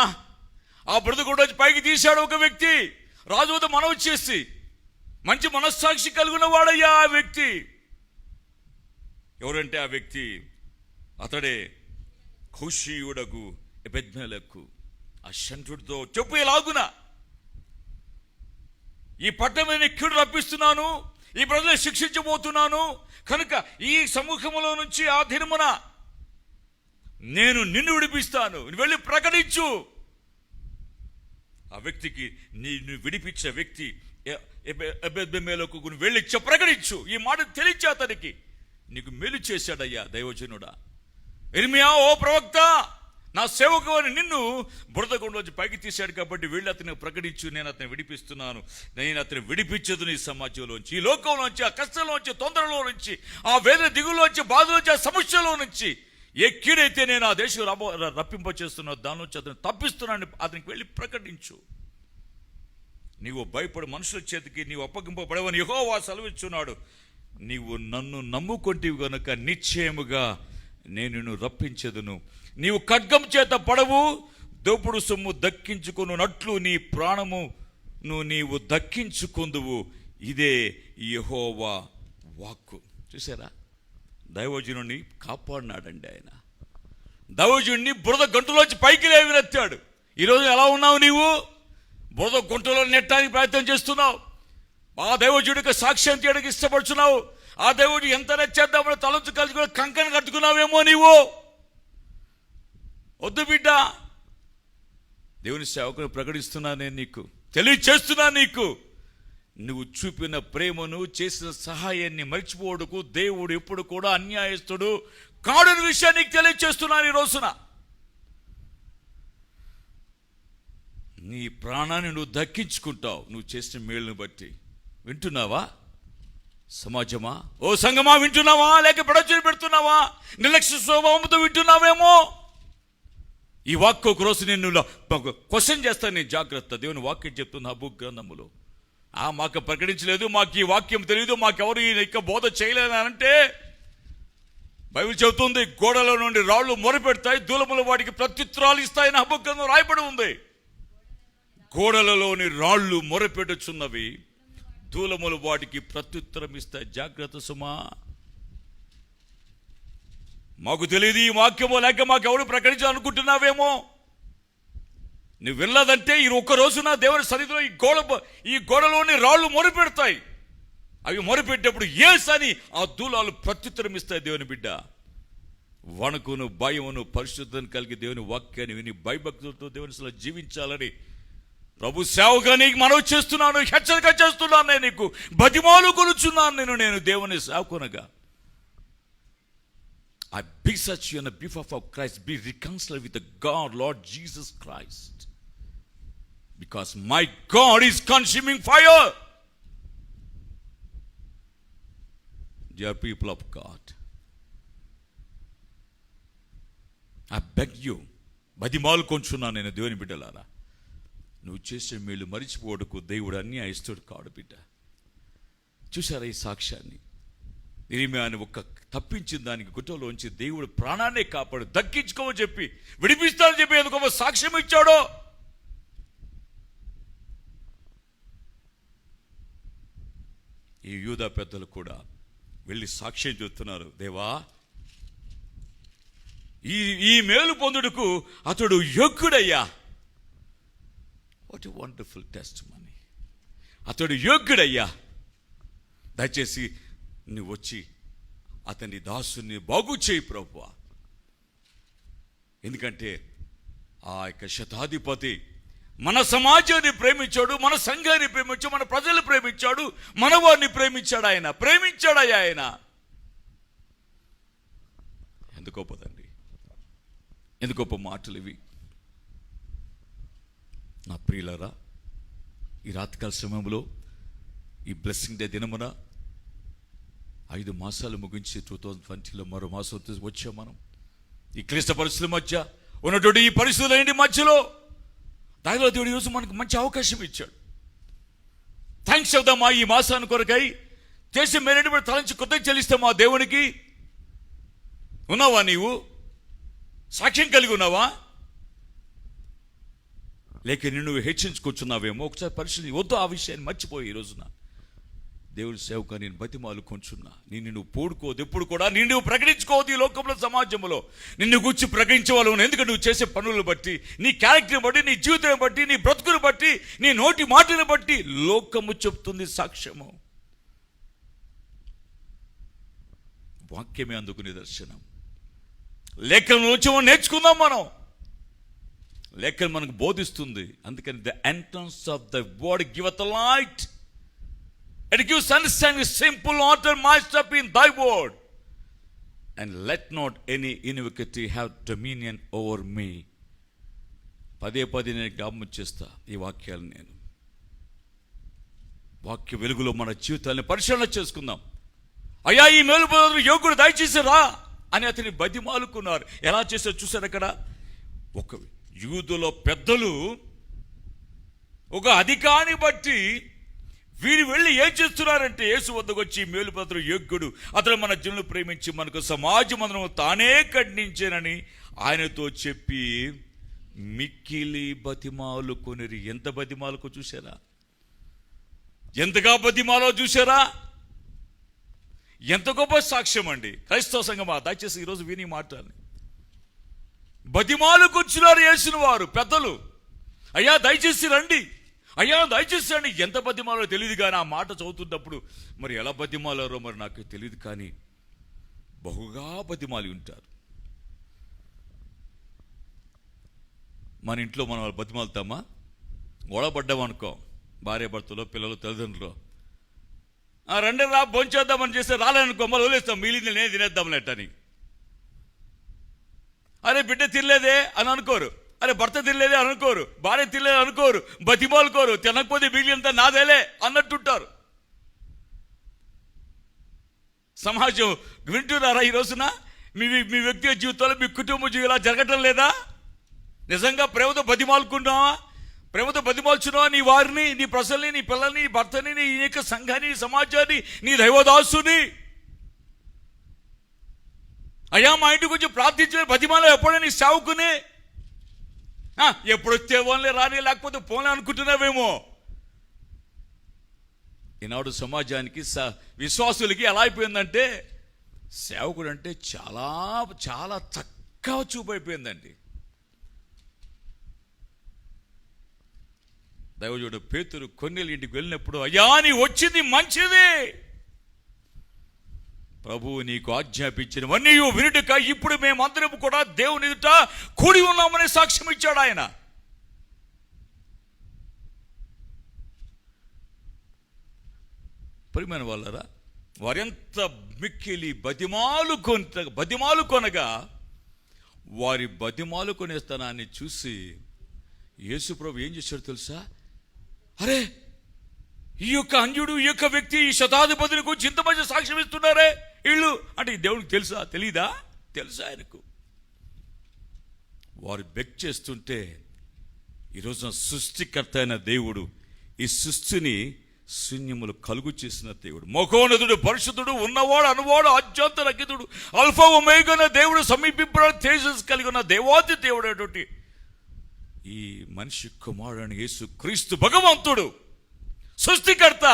ఆ బ్రతుకుడు పైకి తీశాడు ఒక వ్యక్తి, రాజు వద్ద మనవి చేసి, మంచి మనస్సాక్షి కలిగిన వాడయ్యా ఆ వ్యక్తి. ఎవరంటే ఆ వ్యక్తి, అతడే కూషీయుడగు ఎబెద్మెలెకు. ఆ షంటుడితో చెప్పు, ఎలాగున ఈ పట్టణాన్ని కీడు రప్పిస్తున్నాను, ఈ ప్రజలను శిక్షించబోతున్నాను కనుక ఈ సమూహంలో నుంచి ఆ దినమున నేను నిన్ను విడిపిస్తాను, వెళ్ళి ప్రకటించు. ఆ వ్యక్తికి నిన్ను విడిపించే వ్యక్తి ఎబెద్మెలెకు వెళ్ళి ప్రకటించు. ఈ మాట తెలియచే అతనికి, నీకు మేలు చేశాడయ్యా దైవజనుడా. ఇర్మీయా, ఓ ప్రవక్త, నా సేవకు అని నిన్ను బురదగుండలోంచి పైకి తీశాడు కాబట్టి వెళ్ళి అతను ప్రకటించు, నేను అతన్ని విడిపిస్తున్నాను, నేను అతను విడిపించదు నీ సమాజంలోంచి, ఈ లోకంలోంచి, ఆ కష్టంలోంచి, తొందరలో నుంచి, ఆ వేదన దిగులోంచి, బాధలోంచి, ఆ సమస్యలో నుంచి ఏ కీడైతే నేను ఆ దేశం రప్పింప చేస్తున్నా దాని నుంచి అతను తప్పిస్తున్నాను, అతనికి వెళ్ళి ప్రకటించు. నీవు భయపడు మనుషుల చేతికి నీవు అప్పగింపబడవని యెహోవా సెలవిచ్చున్నాడు. నీవు నన్ను నమ్ముకొంటివి గనుక నిశ్చయముగా నేను నిన్ను రప్పించెదను. నీవు ఖడ్గం చేత పడవు, దోపుడు సొమ్ము దక్కించుకొనున్నట్లు నీ ప్రాణమును నీవు దక్కించుకొందువు. ఇదే యెహోవా వాక్కు. చూసారా, దైవజనుడిని కాపాడినాడండి ఆయన. దైవజనుడిని బురద గంటలోంచి పైకి లేవనెత్తాడు. ఈరోజు ఎలా ఉన్నావు నీవు? బురద గుంటలో నెట్టడానికి ప్రయత్నం చేస్తున్నావు. ఆ దైవజుడికి సాక్ష్యం తీయడానికి ఇష్టపడుచున్నావు. ఆ దేవుడు ఎంత నచ్చేద్దామని తలంచు కలుసుకుని కంకణ కట్టుకున్నావేమో నీవు. వద్దు బిడ్డ, దేవుని సేవకుని ప్రకటిస్తున్నా, నేను నీకు తెలియచేస్తున్నా, నీకు నువ్వు చూపిన ప్రేమను, చేసిన సహాయాన్ని మర్చిపోవడకు దేవుడు ఎప్పుడు కూడా అన్యాయస్తుడు కాడని విషయాన్ని నీకు తెలియచేస్తున్నాను ఈ రోజున. నీ ప్రాణాన్ని నువ్వు దక్కించుకుంటావు నువ్వు చేసిన మేలును బట్టి. వింటున్నావా సమాజమా? ఓ సంగమా, వింటున్నావా? లేక ప్రడచని పెడుతున్నావా? నిర్లక్ష్య స్వభావంతో వింటున్నావేమో. ఈ వాక్కు ఒక రోజు నేను క్వశ్చన్ చేస్తాను, నేను జాగ్రత్త. దేవుని వాక్యం చెప్తున్న హబూక్ గ్రంథములో, మాకు ప్రకటించలేదు, మాకు ఈ వాక్యం తెలియదు, మాకెవరు ఇక బోధ చేయలేదు అంటే బైబిల్ చెబుతుంది, గోడల నుండి రాళ్లు మొరపెడతాయి, దూలములు వాటికి ప్రత్యుత్తరాలు ఇస్తాయని హబూక్ గ్రంథం రాయబడి ఉంది. గోడలలోని రాళ్లు మొరపెట్టుచున్నవి, దూలములు వాటికి ప్రత్యుత్తరం ఇస్తాయి. జాగ్రత్త సుమా. మాకు తెలియదు ఈ వాక్యమో, లేక మాకెవడు ప్రకటించాలనుకుంటున్నావేమో. నువ్వు వెళ్ళదంటే ఈ ఒక్క రోజున దేవుని సన్నిధిలో ఈ గోడలోని రాళ్లు మొరపెడతాయి. అవి మొరపెట్టేప్పుడు ఏస్ అని ఆ దూలాలు ప్రత్యుత్తరం ఇస్తాయి. దేవుని బిడ్డ, వణుకును, భయమును, పరిశుద్ధను కలిగి దేవుని వాక్యాన్ని విని భయభక్తులతో దేవుని జీవించాలని ప్రభు సేవగా నీకు మనవి చేస్తున్నాను, హెచ్చరిక చేస్తున్నాను. నేను నీకు బతిమాలు కొలుచున్నాను. నేను దేవుని సేవకునగా I beseech you on behalf of Christ, be reconciled with the God, Lord Jesus Christ, because my God is consuming fire. They are people of God. I beg you, బతిమాలు కొంచున్నాను నేను దేవుని బిడ్డలారా, నువ్వు చేసే మేలు మరిచిపోవడకు దేవుడు అన్నీ ఇస్తాడు కాడు బిడ్డ. చూసారా ఈ సాక్ష్యాన్ని? ఇర్మియాని ఒక్క తప్పించిన దానికి గుట్టలోంచి దేవుడు ప్రాణాన్నే కాపాడు, దక్కించుకోమని చెప్పి విడిపిస్తానని చెప్పి ఎందుకో సాక్ష్యం ఇచ్చాడో. ఈ యూదా పెద్దలు కూడా వెళ్ళి సాక్ష్యం చెప్తున్నారు, దేవా ఈ మేలు పొందుటకు అతడు యోగ్యుడయ్యా. What a wonderful testimony. అతడు యోగ్యుడయ్యా, దయచేసి నువ్వు వచ్చి అతని దాసుని బాగు చేయి ప్రభువా. ఎందుకంటే ఆ యొక్క శతాధిపతి మన సమాజాన్ని ప్రేమించాడు, మన సంఘాన్ని ప్రేమించాడు, మన ప్రజలు ప్రేమించాడు, మన వారిని ప్రేమించాడు. ఆయన ప్రేమించాడయ్యా. ఆయన ఎంత గొప్పదండి, ఎంత గొప్ప మాటలు ఇవి. నా ప్రియులారా, ఈ రాత్రికాల సమయంలో ఈ బ్లెస్సింగ్ డే దినమున 5 మాసాలు ముగించి 2020లో మరో మాసం వచ్చాం మనం. ఈ క్లిష్ట పరిస్థితుల మధ్య ఉన్నటువంటి ఈ పరిస్థితుల మధ్యలో దానిలో దేవుడు ఈరోజు మనకు మంచి అవకాశం ఇచ్చాడు. థ్యాంక్స్ చెప్దామా ఈ మాసాన్ని కొరకై. చేసే మేలు తలంచి కొత్తగా చెల్లిస్తామా దేవునికి. ఉన్నావా నీవు? సాక్ష్యం కలిగి ఉన్నావా? లేక నువ్వు హెచ్చించుకొచ్చున్నావేమో ఒకసారి పరిశీలి. వద్దు ఆ విషయాన్ని మర్చిపోయి ఈ రోజున దేవుడి సేవకు నేను బతిమాలు కొంచున్నా. నిన్ను పోడుకోవద్దు, ఎప్పుడు కూడా నిన్ను ప్రకటించుకోవద్దు ఈ లోకంలో, సమాజంలో నిన్ను గురించి ప్రకటించే వాళ్ళు. ఎందుకంటే నువ్వు చేసే పనులను బట్టి, నీ క్యారెక్టర్ని బట్టి, నీ జీవితాన్ని బట్టి, నీ బ్రతుకుని బట్టి, నీ నోటి మాటను బట్టి లోకము చెప్తుంది సాక్ష్యము. వాక్యమే అందుకు నిదర్శనం. లేఖనం నుంచి మనం నేర్చుకుందాం. మనం లేఖనం మనకు బోధిస్తుంది. అందుకని the entrance of the word giveth light. It gives understanding, simple order, marched up in thy word. And let not any iniquity have dominion over me. పదే నేను జ్ఞాపకం చేస్తా ఈ వాక్యాలు. నేను వాక్య వెలుగులో మన జీవితాన్ని పరిశీలన చేసుకుందాం. అయ్యా ఈ మేలు పొందుటకు యోగ్యుడు దయచేసి రా అని అతని బతిమాలుకున్నారు. ఎలా చేశారు చూసారు అక్కడ? ఒక యూదుల పెద్దలు ఒక అధికారిని బట్టి వీరు వెళ్ళి ఏం చేస్తున్నారంటే, యేసు వద్దకు వచ్చి మేలు పొందుటకు యోగ్యుడు, అతను మన జనులు ప్రేమించి మనకు సమాజ మందిరము తానే ఖండించానని ఆయనతో చెప్పి మిక్కిలి బతిమాలు కొనిరి. ఎంత బతిమాలకు చూసారా? ఎంతగా బతిమాలో చూసారా? ఎంత గొప్ప సాక్ష్యం అండి. క్రైస్తవ సంఘమా, దయచేసి ఈరోజు విని మాట్లాడాలి. బతిమాలకు వచ్చినారు యేసుని వారు పెద్దలు. అయ్యా దయచేసి రండి, అయ్యా దయచేసి రండి. ఎంత బతిమాలో తెలియదు కానీ ఆ మాట చదువుతున్నప్పుడు మరి ఎలా బతిమాలారో మరి నాకు తెలియదు, కానీ బహుగా బతిమాలి ఉంటారు. మన ఇంట్లో మనం బతిమాలుతామా? గొడవపడ్డామనుకో, భార్య భర్తలో, పిల్లలు, తల్లిదండ్రులు, రండి రా భోంచేద్దామని చేస్తే రాలేనుకో, మళ్ళీ వదిలేస్తాం, మిగిలింది నేను తినేద్దాంలేటని. అరే బిడ్డ తినలేదే అని అనుకోరు, అరే భర్త తినలేదే అనుకోరు, భార్య తినలేదు అనుకోరు, బతిమాలుకోరు, తినకపోతే మిగిలినంత నాదేలే అన్నట్టుంటారు. సమాజం వింటున్నారా ఈ రోజున? మీ వ్యక్తిగత జీవితంలో, మీ కుటుంబ జీవితంలో జరగటం లేదా? నిజంగా ప్రేమతో బతిమాలుకున్నావా? ప్రేమతో బతిమాల్చున్నావా నీ వారిని, నీ ప్రజల్ని, నీ పిల్లల్ని, నీ భర్తని, నీ యొక్క సంఘాన్ని, నీ సమాజాన్ని, నీ దైవదాసుని? అయ్యా మా ఇంటికి వచ్చి ప్రార్థించే బతిమాల ఎప్పుడైనా నీ సేవకుని? ఎప్పుడు వచ్చేవాళ్ళే రాని, లేకపోతే పోలే అనుకుంటున్నావేమో. ఈనాడు సమాజానికి, విశ్వాసులకి ఎలా అయిపోయిందంటే సేవకుడు అంటే చాలా చాలా తక్కువ చూపు అయిపోయిందండి. దైవజనుడు పేతురు కొన్నేళ్ళ ఇంటికి వెళ్ళినప్పుడు, అయ్యా నీ వచ్చింది మంచిది, ప్రభువు నీకు ఆజ్ఞాపించినవన్నీ వినుటక ఇప్పుడు మేమందరం కూడా దేవుని ఎదుట కూడి ఉన్నామని సాక్ష్యం ఇచ్చాడు ఆయన. ప్రియమైన వాళ్ళరా, వారెంత మిక్కిలి బతిమాలు కొనగా వారి బతిమాలు కొనేస్తనాన్ని చూసి యేసు ప్రభు ఏం చేశాడు తెలుసా? అరే ఈ యొక్క అన్యుడు, ఈ యొక్క వ్యక్తి, ఈ శతాధిపతిని గురించి ఇంత మంచి సాక్ష్యం ఇస్తున్నారే వీళ్ళు అంటే దేవుడికి తెలుసా? తెలీదా? తెలుసా ఆయనకు. వారు బెక్ చేస్తుంటే ఈరోజున సృష్టికర్త అయిన దేవుడు ఈ సృష్టిని శూన్యములు కలుగు చేసిన దేవుడు, మహోన్నతుడు, పరిశుద్ధుడు, ఉన్నవాడు, అనువాడు, అత్యంత రకితుడు, అల్ఫా ఒమేగా దేవుడు, సమీపింప తేజస్సు కలిగి ఉన్న దేవాది దేవుడు అటువంటి ఈ మనిషి కుమారుని యేసు క్రీస్తు భగవంతుడు, సృష్టికర్త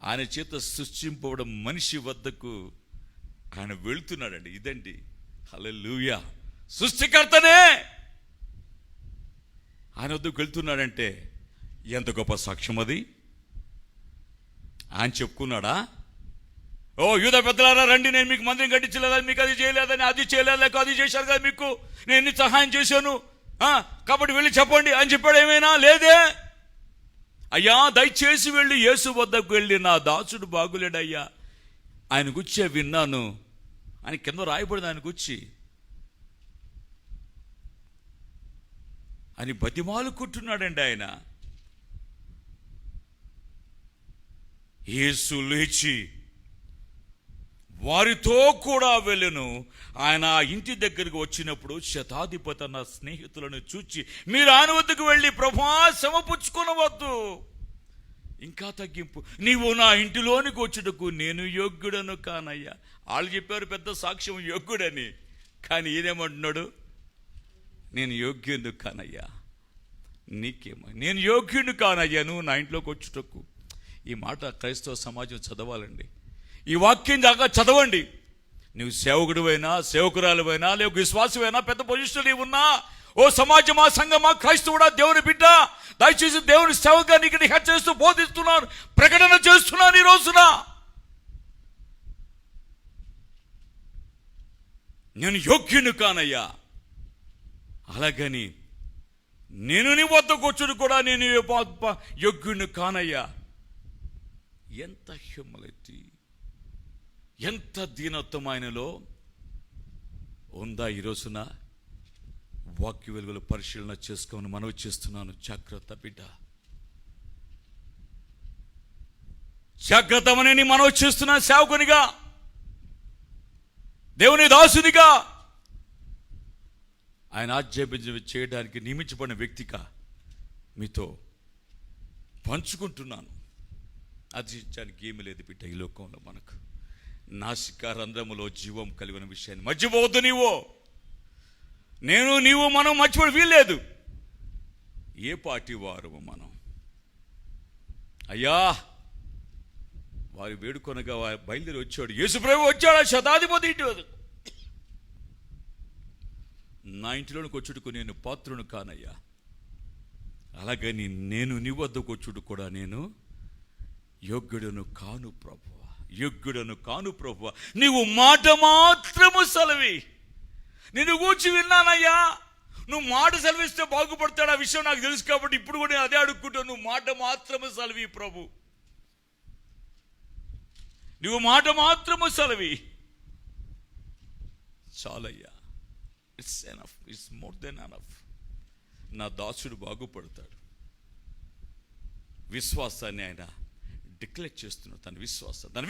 ఆయన చేత సృష్టింపబడం మనిషి వద్దకు ఆయన వెళ్తున్నాడండి. ఇదండి హల్లెలూయా. సృష్టికర్తనే ఆయన వద్దకు వెళ్తున్నాడంటే ఎంత గొప్ప సాక్ష్యం అది. ఆయన చెప్పుకున్నాడా? ఓ యూదా పెద్దలారా రండి, నేను మీకు మందిరం కట్టించలేదని, మీకు అది చేయలేదని, అది చేయలేదు, లేక అది చేశారు కదా, మీకు నేను ఎన్ని సహాయం చేశాను కాబట్టి వెళ్ళి చెప్పండి అని చెప్పాడు. ఏమైనా లేదే. అయ్యా దయచేసి వెళ్ళి యేసు వద్దకు వెళ్ళి, నా దాసుడు బాగులేడయ్యా, ఆయన గుచ్చే విన్నాను అని కింద రాయబడింది. ఆయన గుచ్చి అని బతిమాలుకుంటున్నాడండి ఆయన. యేసు లేచి వారితో కూడా వెళ్ళెను. ఆయన ఇంటి దగ్గరికి వచ్చినప్పుడు శతాధిపతి అన్న స్నేహితులను చూచి, మీరు ఆయన వద్దకు వెళ్ళి, ప్రభా సమపుచ్చుకొనవద్దు, ఇంకా తగ్గింపు, నీవు నా ఇంటిలోనికి వచ్చుటకు నేను యోగ్యుడను కానయ్యా. వాళ్ళు చెప్పారు పెద్ద సాక్ష్యం యోగ్యుడని, కానీ ఈయనేమంటున్నాడు? నేను యోగ్యుడు కానయ్యా. నీకేమో నేను యోగ్యుడు కానయ్యా నువ్వు నా ఇంట్లోకి వచ్చుటకు. ఈ మాట క్రైస్తవ సమాజం చదవాలండి. ఈ వాక్యం దాకా చదవండి. నువ్వు సేవకుడివైనా, సేవకురాలువైనా, లేక విశ్వాసమైనా, పెద్ద పొజిషన్ ఉన్నా, ఓ సమాజమా, సంఘమా, క్రైస్తవుడా, దేవుని బిడ్డ, దయచేసి దేవుని సేవగా నీకు హెచ్చరిస్తూ బోధిస్తున్నాను, ప్రకటన చేస్తున్నాను ఈ రోజున. నేను యోగ్యుని కానయ్యా. అలాగని నేను నీ వద్దకు వచ్చుడు కూడా నేను యోగ్యుని కానయ్యా. ఎంత హ్యూమిలిటీ, ఎంత దీనత్వం ఆయనలో ఉందా ఈ రోజున. వాక్య వెలుగుల పరిశీలన చేసుకోమని మనవి చేస్తున్నాను. జాగ్రత్త బిడ్డ, జాగ్రత్తమని మనవి చేస్తున్నాను. సేవకునిగా, దేవుని దాసునిగా, ఆయన ఆజ్ఞాపించినవి చేయడానికి నియమించబడిన వ్యక్తిగా మీతో పంచుకుంటున్నాను. అర్జించడానికి ఏమీ లేదు బిడ్డ ఈ లోకంలో. మనకు నాసిక రంధ్రములో జీవం కలిగిన విషయాన్ని మర్చిపోవద్దు. నీవు మనం మర్చిపోయి వీల్లేదు. ఏ పార్టీ వారు మనం? అయ్యా వారి వేడుకొనగా బయలుదేరి వచ్చాడు యేసుప్రభు. వచ్చాడు శతాధిపతి ఇంటి వద్దకు. నా ఇంటిలోనికి వచ్చుటకు నేను పాత్రును కానయ్యా. అలాగని నేను నీ వద్దకు వచ్చుడు కూడా నేను యోగ్యుడను కాను ప్రభువా, యోగ్యుడను కాను ప్రభువా. నీవు మాట మాత్రము సెలవి. నేను కూర్చి విన్నానయ్యా, నువ్వు మాట సెలవిస్తే బాగుపడతాడు. ఆ విషయం నాకు తెలుసు కాబట్టి ఇప్పుడు కూడా నేను అదే అడుక్కుంటాను. నువ్వు మాట మాత్రము సెలవి ప్రభు, నువ్వు మాట మాత్రము సెలవి. చాలయ్యా, it's enough, it's more than enough. నా దాసుడు బాగుపడతాడు. విశ్వాసాన్ని ఆయన డిక్లేర్ చేస్తున్నాడు. తన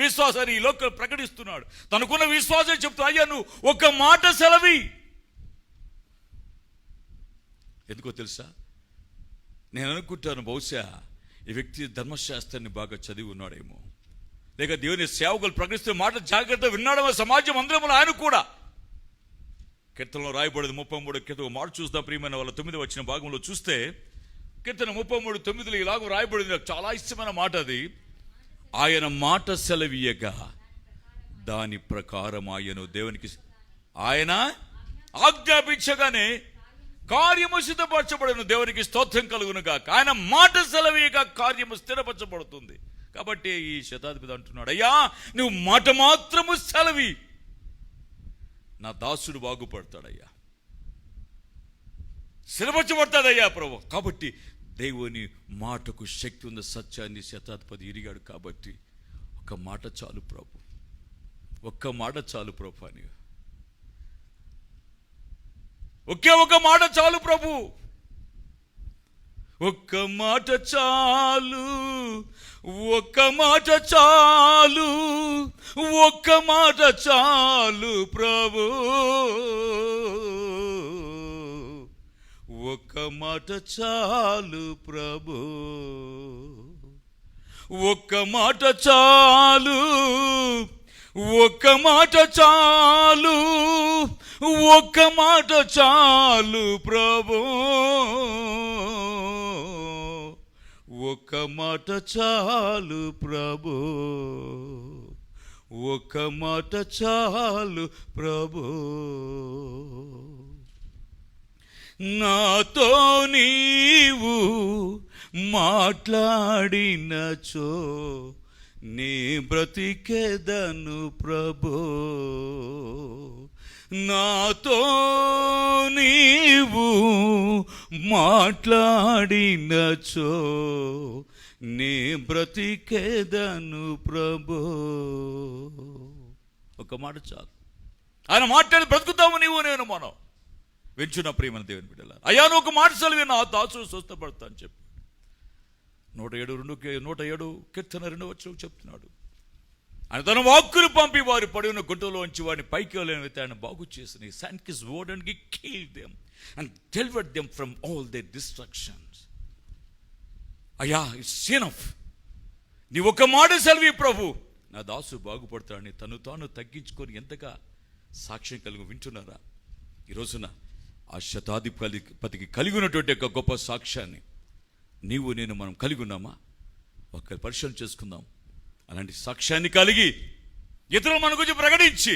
విశ్వాసాన్ని ఈ లోకం ప్రకటిస్తున్నాడు. తనకున్న విశ్వాసం చెప్తూ, అయ్యా నువ్వు ఒక మాట సెలవి. ఎందుకో తెలుసా? నేను అనుకుంటాను బహుశా ఈ వ్యక్తి ధర్మశాస్త్రాన్ని బాగా చదివి ఉన్నాడేమో, లేక దేవుని సేవకులు ప్రకటిస్తున్న మాట జాగ్రత్త విన్నాడేమో. సమాజం అందరూ ఆయన కూడా. కీర్తనలో రాయబడేది 33 కీర్తన మాట చూద్దాం ప్రియమైన వాళ్ళ 9వ వచ్చిన భాగంలో చూస్తే, కీర్తన 33:9 ఇలాగ రాయబడింది. నాకు చాలా ఇష్టమైన మాట అది. ఆయన మాట సెలవీయగా దాని ప్రకారం ఆయను దేవునికి ఆయన ఆజ్ఞాపించగానే కార్యము సిద్ధపరచబడను. దేవునికి స్తోత్రం కలుగునుగా. ఆయన మాట సెలవీయగా కార్యము స్థిరపరచబడుతుంది. కాబట్టి ఈ శతాధిపతి అంటున్నాడు, అయ్యా నువ్వు మాట మాత్రము సెలవి, నా దాసుడు బాగుపడతాడయ్యా, స్థిరపరచబడతాడయ్యా ప్రభు. కాబట్టి దేవుని మాటకు శక్తి ఉన్న సత్యాన్ని శతాధిపతి ఎరిగాడు. కాబట్టి ఒక మాట చాలు ప్రభు, ఒక్క మాట చాలు ప్రభు అని, ఒకే ఒక మాట చాలు ప్రభు. ఒక్క మాట చాలు, ఒక్క మాట చాలు, ఒక్క మాట చాలు ప్రభు, ఒక్క మాట చాలు ప్రభు, ఒక్క మాట చాలు, ఒక్క మాట చాలు, ఒక్క మాట చాలు ప్రభు, ఒక్క మాట చాలు ప్రభు, ఒక్క మాట చాలు ప్రభు. నాతో నీవు మాట్లాడినచో నీ బ్రతికెదను ప్రభు, నాతో నీవు మాట్లాడినచో నీ బ్రతికెదను ప్రభు. ఒక మాట చాలు, ఆయన మాట్లాడి బ్రతుకుతాము నీవు నేను మనం. వించున్న ప్రియమైన దేవుని బిడ్డలారా, అయ్యా నువ్వు ఒక మాట సెలవు, నా దాసుడు స్వస్థపడతా అని చెప్పి 107 కీర్తన 2 చెప్తున్నాడు. ఆయన తన వాక్కులు పంపి వారి పడి ఉన్న గుంటలోంచి వారిని పైకి వెళ్ళని ఆయన బాగు చేసి sent his word and he killed them and delivered them from all their destructions. అయ్యా ఇట్స్ ఎనఫ్, నీ ఒక మాట సెలవు ప్రభు, నా దాసు బాగుపడతాడని తను తాను తగ్గించుకొని ఎంతగా సాక్ష్యం కలిగి వింటున్నారా? ఈ రోజున ఆ శతాధిపతికి కలిగి ఉన్నటువంటి ఒక గొప్ప సాక్ష్యాన్ని నీవు నేను మనం కలిగి ఉన్నామా? ఒక్క పరిశీలన చేసుకుందాం. అలాంటి సాక్ష్యాన్ని కలిగి ఇతరులు మన గురించి ప్రకటించి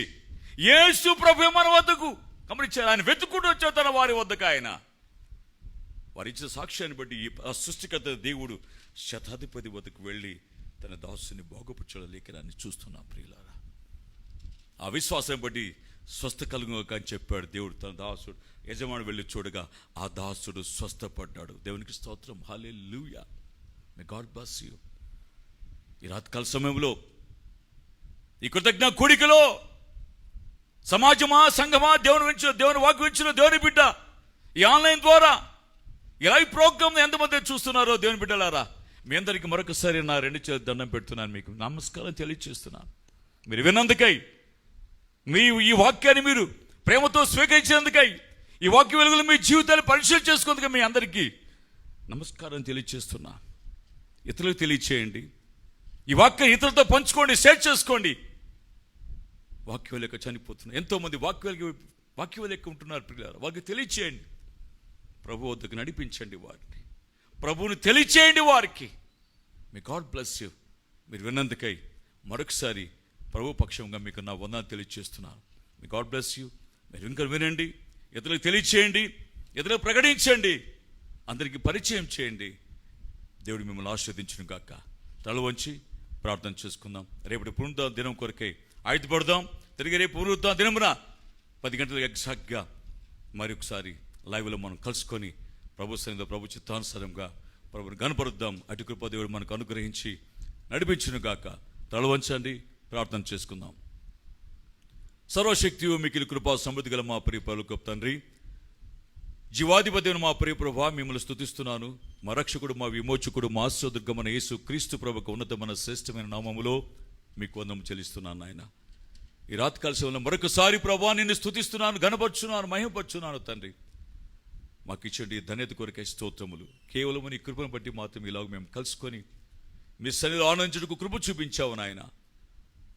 యేసు ప్రభు మన వద్దకు గమనించారు, ఆయన వెతుక్కుంటూ వచ్చారు తన వారి వద్దకు. ఆయన వారి ఇచ్చిన సాక్ష్యాన్ని బట్టి ఆ సృష్టికర్త దేవుడు శతాధిపతి వద్దకు వెళ్ళి తన దాసుని బాగుపరచడం లేఖనాన్ని చూస్తున్నాం ప్రియులారా. ఆ విశ్వాసం బట్టి స్వస్థ కలుగుగా అని చెప్పాడు దేవుడు. తన దాసుడు యజమాని వెళ్ళి చూడగా ఆ దాసుడు స్వస్థపడ్డాడు. దేవునికి స్తోత్రం, హల్లెలూయా. May God bless you. ఈ రాత్రికాల సమయంలో ఈ కృతజ్ఞ కూడికలో సమాజమా, సంఘమా, దేవుని వాక్కు వించిన దేవుని బిడ్డ ఈ ఆన్లైన్ ద్వారా ఈ లైవ్ ప్రోగ్రామ్ ఎంతమంది చూస్తున్నారో దేవుని బిడ్డలారా, మీ అందరికీ మరొకసారి నా 2 చేతులు దండం పెడుతున్నాను, మీకు నమస్కారం తెలియజేస్తున్నాను. మీరు విన్నందుకై, మీ ఈ వాక్యాన్ని మీరు ప్రేమతో స్వీకరించినందుకై, ఈ వాక్య వెలుగులు మీ జీవితాన్ని పరిశీలన చేసుకుందుకు మీ అందరికీ నమస్కారం తెలియజేస్తున్నా. ఇతరులకు తెలియచేయండి, ఈ వాక్యం ఇతరులతో పంచుకోండి, షేర్ చేసుకోండి. వాక్యం లేక చనిపోతున్నారు ఎంతోమంది, వాక్యం లేక ఉంటున్నారు పిల్లలు, వారికి తెలియచేయండి. ప్రభు వద్దకు నడిపించండి వారిని, ప్రభువుని తెలియచేయండి వారికి. మీ గాడ్ బ్లెస్ యు. మీరు విన్నందుకై మరొకసారి ప్రభు పక్షంగా మీకు నా వందనాలు తెలియజేస్తున్నాను. మీ గాడ్ బ్లెస్ యు. మీరు ఇంకా వినండి, ఇతరులకు తెలియచేయండి, ఇతరులకు ప్రకటించండి, అందరికీ పరిచయం చేయండి. దేవుడు మిమ్మల్ని ఆశీర్వదించును గాక. తల వంచి ప్రార్థన చేసుకుందాం. రేపటి పునరుద్ధరణ దినం కొరకై ఆయుధపడదాం. తిరిగి రేపు పునరుద్ధరణ దినమున 10 గంటలకు ఎగ్జాక్ట్గా మరొకసారి లైవ్లో మనం కలుసుకొని ప్రభు సన్నిధిలో ప్రభు చిత్తానుసారంగా ప్రభుని కనపరుద్దాం. అటు కృప దేవుడు మనకు అనుగ్రహించి నడిపించును గాక. తల వంచండి, ప్రార్థన చేసుకుందాం. సర్వశక్తియు మికిలి కృపా సమృద్ధి గల మా ప్రియ పరలోక తండ్రి, జీవాధిపతి మా ప్రియ ప్రభువా, మిమ్మల్ని స్తుతిస్తున్నాను. మా రక్షకుడు, మా విమోచకుడు, మా ఆశ్రదుర్గమైన యేసు క్రీస్తు ప్రభుకు ఉన్నతమైన శ్రేష్టమైన నామములో మీకు వందనం చెల్లిస్తున్నాను. నాయన ఈ రాత్రికాల సమయంలో మరొకసారి ప్రభువా నిన్ను స్తుతిస్తున్నాను, ఘనపరుచున్నాను, మహిమపరుచున్నాను. తండ్రి మాకు ఇచ్చండి ధన్యత కొరకే స్తోత్రములు. కేవలం నీ కృపను బట్టి మాత్రం ఇలాగ మేము కలుసుకొని మీ సన్నిధిలో ఆనందించుటకు కృప చూపించావు నాయన.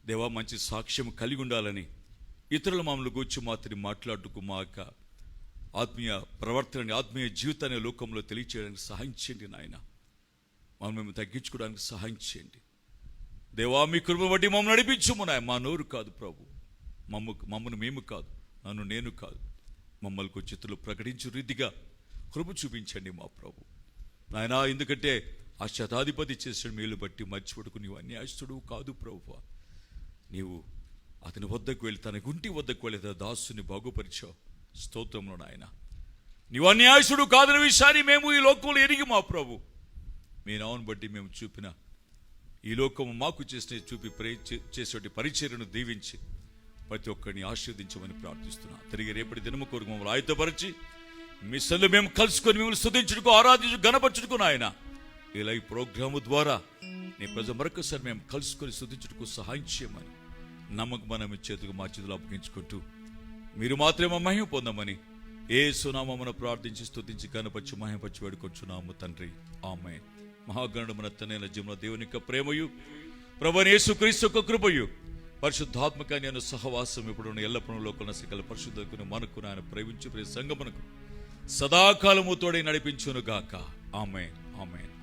దేవా, మంచి సాక్ష్యం కలిగి ఉండాలని, ఇతరుల మమ్మల్ని గూర్చి మాత్రం మాట్లాడుటకు మా యొక్క ఆత్మీయ ప్రవర్తనని, ఆత్మీయ జీవితాన్ని లోకంలో తెలియచేయడానికి సహాయం చేయండి నాయన. మమ్మల్ని మేము తగ్గించుకోవడానికి సహాయం చేయండి దేవా. మీ కృపను బట్టి మమ్మల్ని నడిపించుము నాయ. మా నోరు కాదు ప్రభు, మమ్మల్ని మేము కాదు, నన్ను నేను కాదు, మమ్మల్ని చిత్తులు ప్రకటించు రీతిగా కృప చూపించండి మా ప్రభు నాయనా. ఎందుకంటే ఆ శతాధిపతి చేసిన మేలు బట్టి మర్చిపెట్టుకు నీవు అన్యాయస్తుడు కాదు ప్రభు. నీవు అతని వద్దకు వెళ్ళి, తన గుంటి వద్దకు వెళ్ళి తన దాసుని బాగుపరిచావు. స్తోత్రంలో నాయన, నీవు అన్యాయస్తుడు కాదని విషయాన్ని మేము ఈ లోకంలో ఎరిగి మా ప్రభు మీ నామమును బట్టి మేము చూపిన ఈ లోకము మాకు చేసే పరిచర్యను దీవించి ప్రతి ఒక్కరిని ఆశీర్వదించమని ప్రార్థిస్తున్నా. తిరిగి రేపటి దినము కొరకు మమ్మల్ని ఆయుధపరిచి మీ సన్నిధిలో మేము కలుసుకొని మిమ్మల్ని స్తుతించుటకు, ఆరాధించు, గణపరచుటకు నాయన ఈ లైవ్ ప్రోగ్రాము ద్వారా నీ ప్రజలు మరొకసారి మేము కలుసుకొని స్తుతించుటకు సహాయం చేయమని నమ్మకం మీ చేతులకు మా చేతులు అప్పగించుకుంటూ మీరు మాత్రమే మహిమ పొందమని యేసు నామమున ప్రార్థించి స్తుతించి గణపరచి మహిమపరచి వేడుకొంచున్నాము తండ్రి. ఆమేన్. మహాగణుడు మన తండ్రి జీవన దేవుని యొక్క ప్రేమయు ప్రభువైన యేసుక్రీస్తు యొక్క కృపయు పరిశుద్ధాత్మక నేను సహవాసం ఇప్పుడు ఎల్లప్పుడూ లోకల సకల పరిశుద్ధకుని మనకు ఆయన ప్రేమించి ప్రియ సంగమునకు సదాకాలము తోడై నడిపించును గాక. ఆమేన్. ఆమేన్.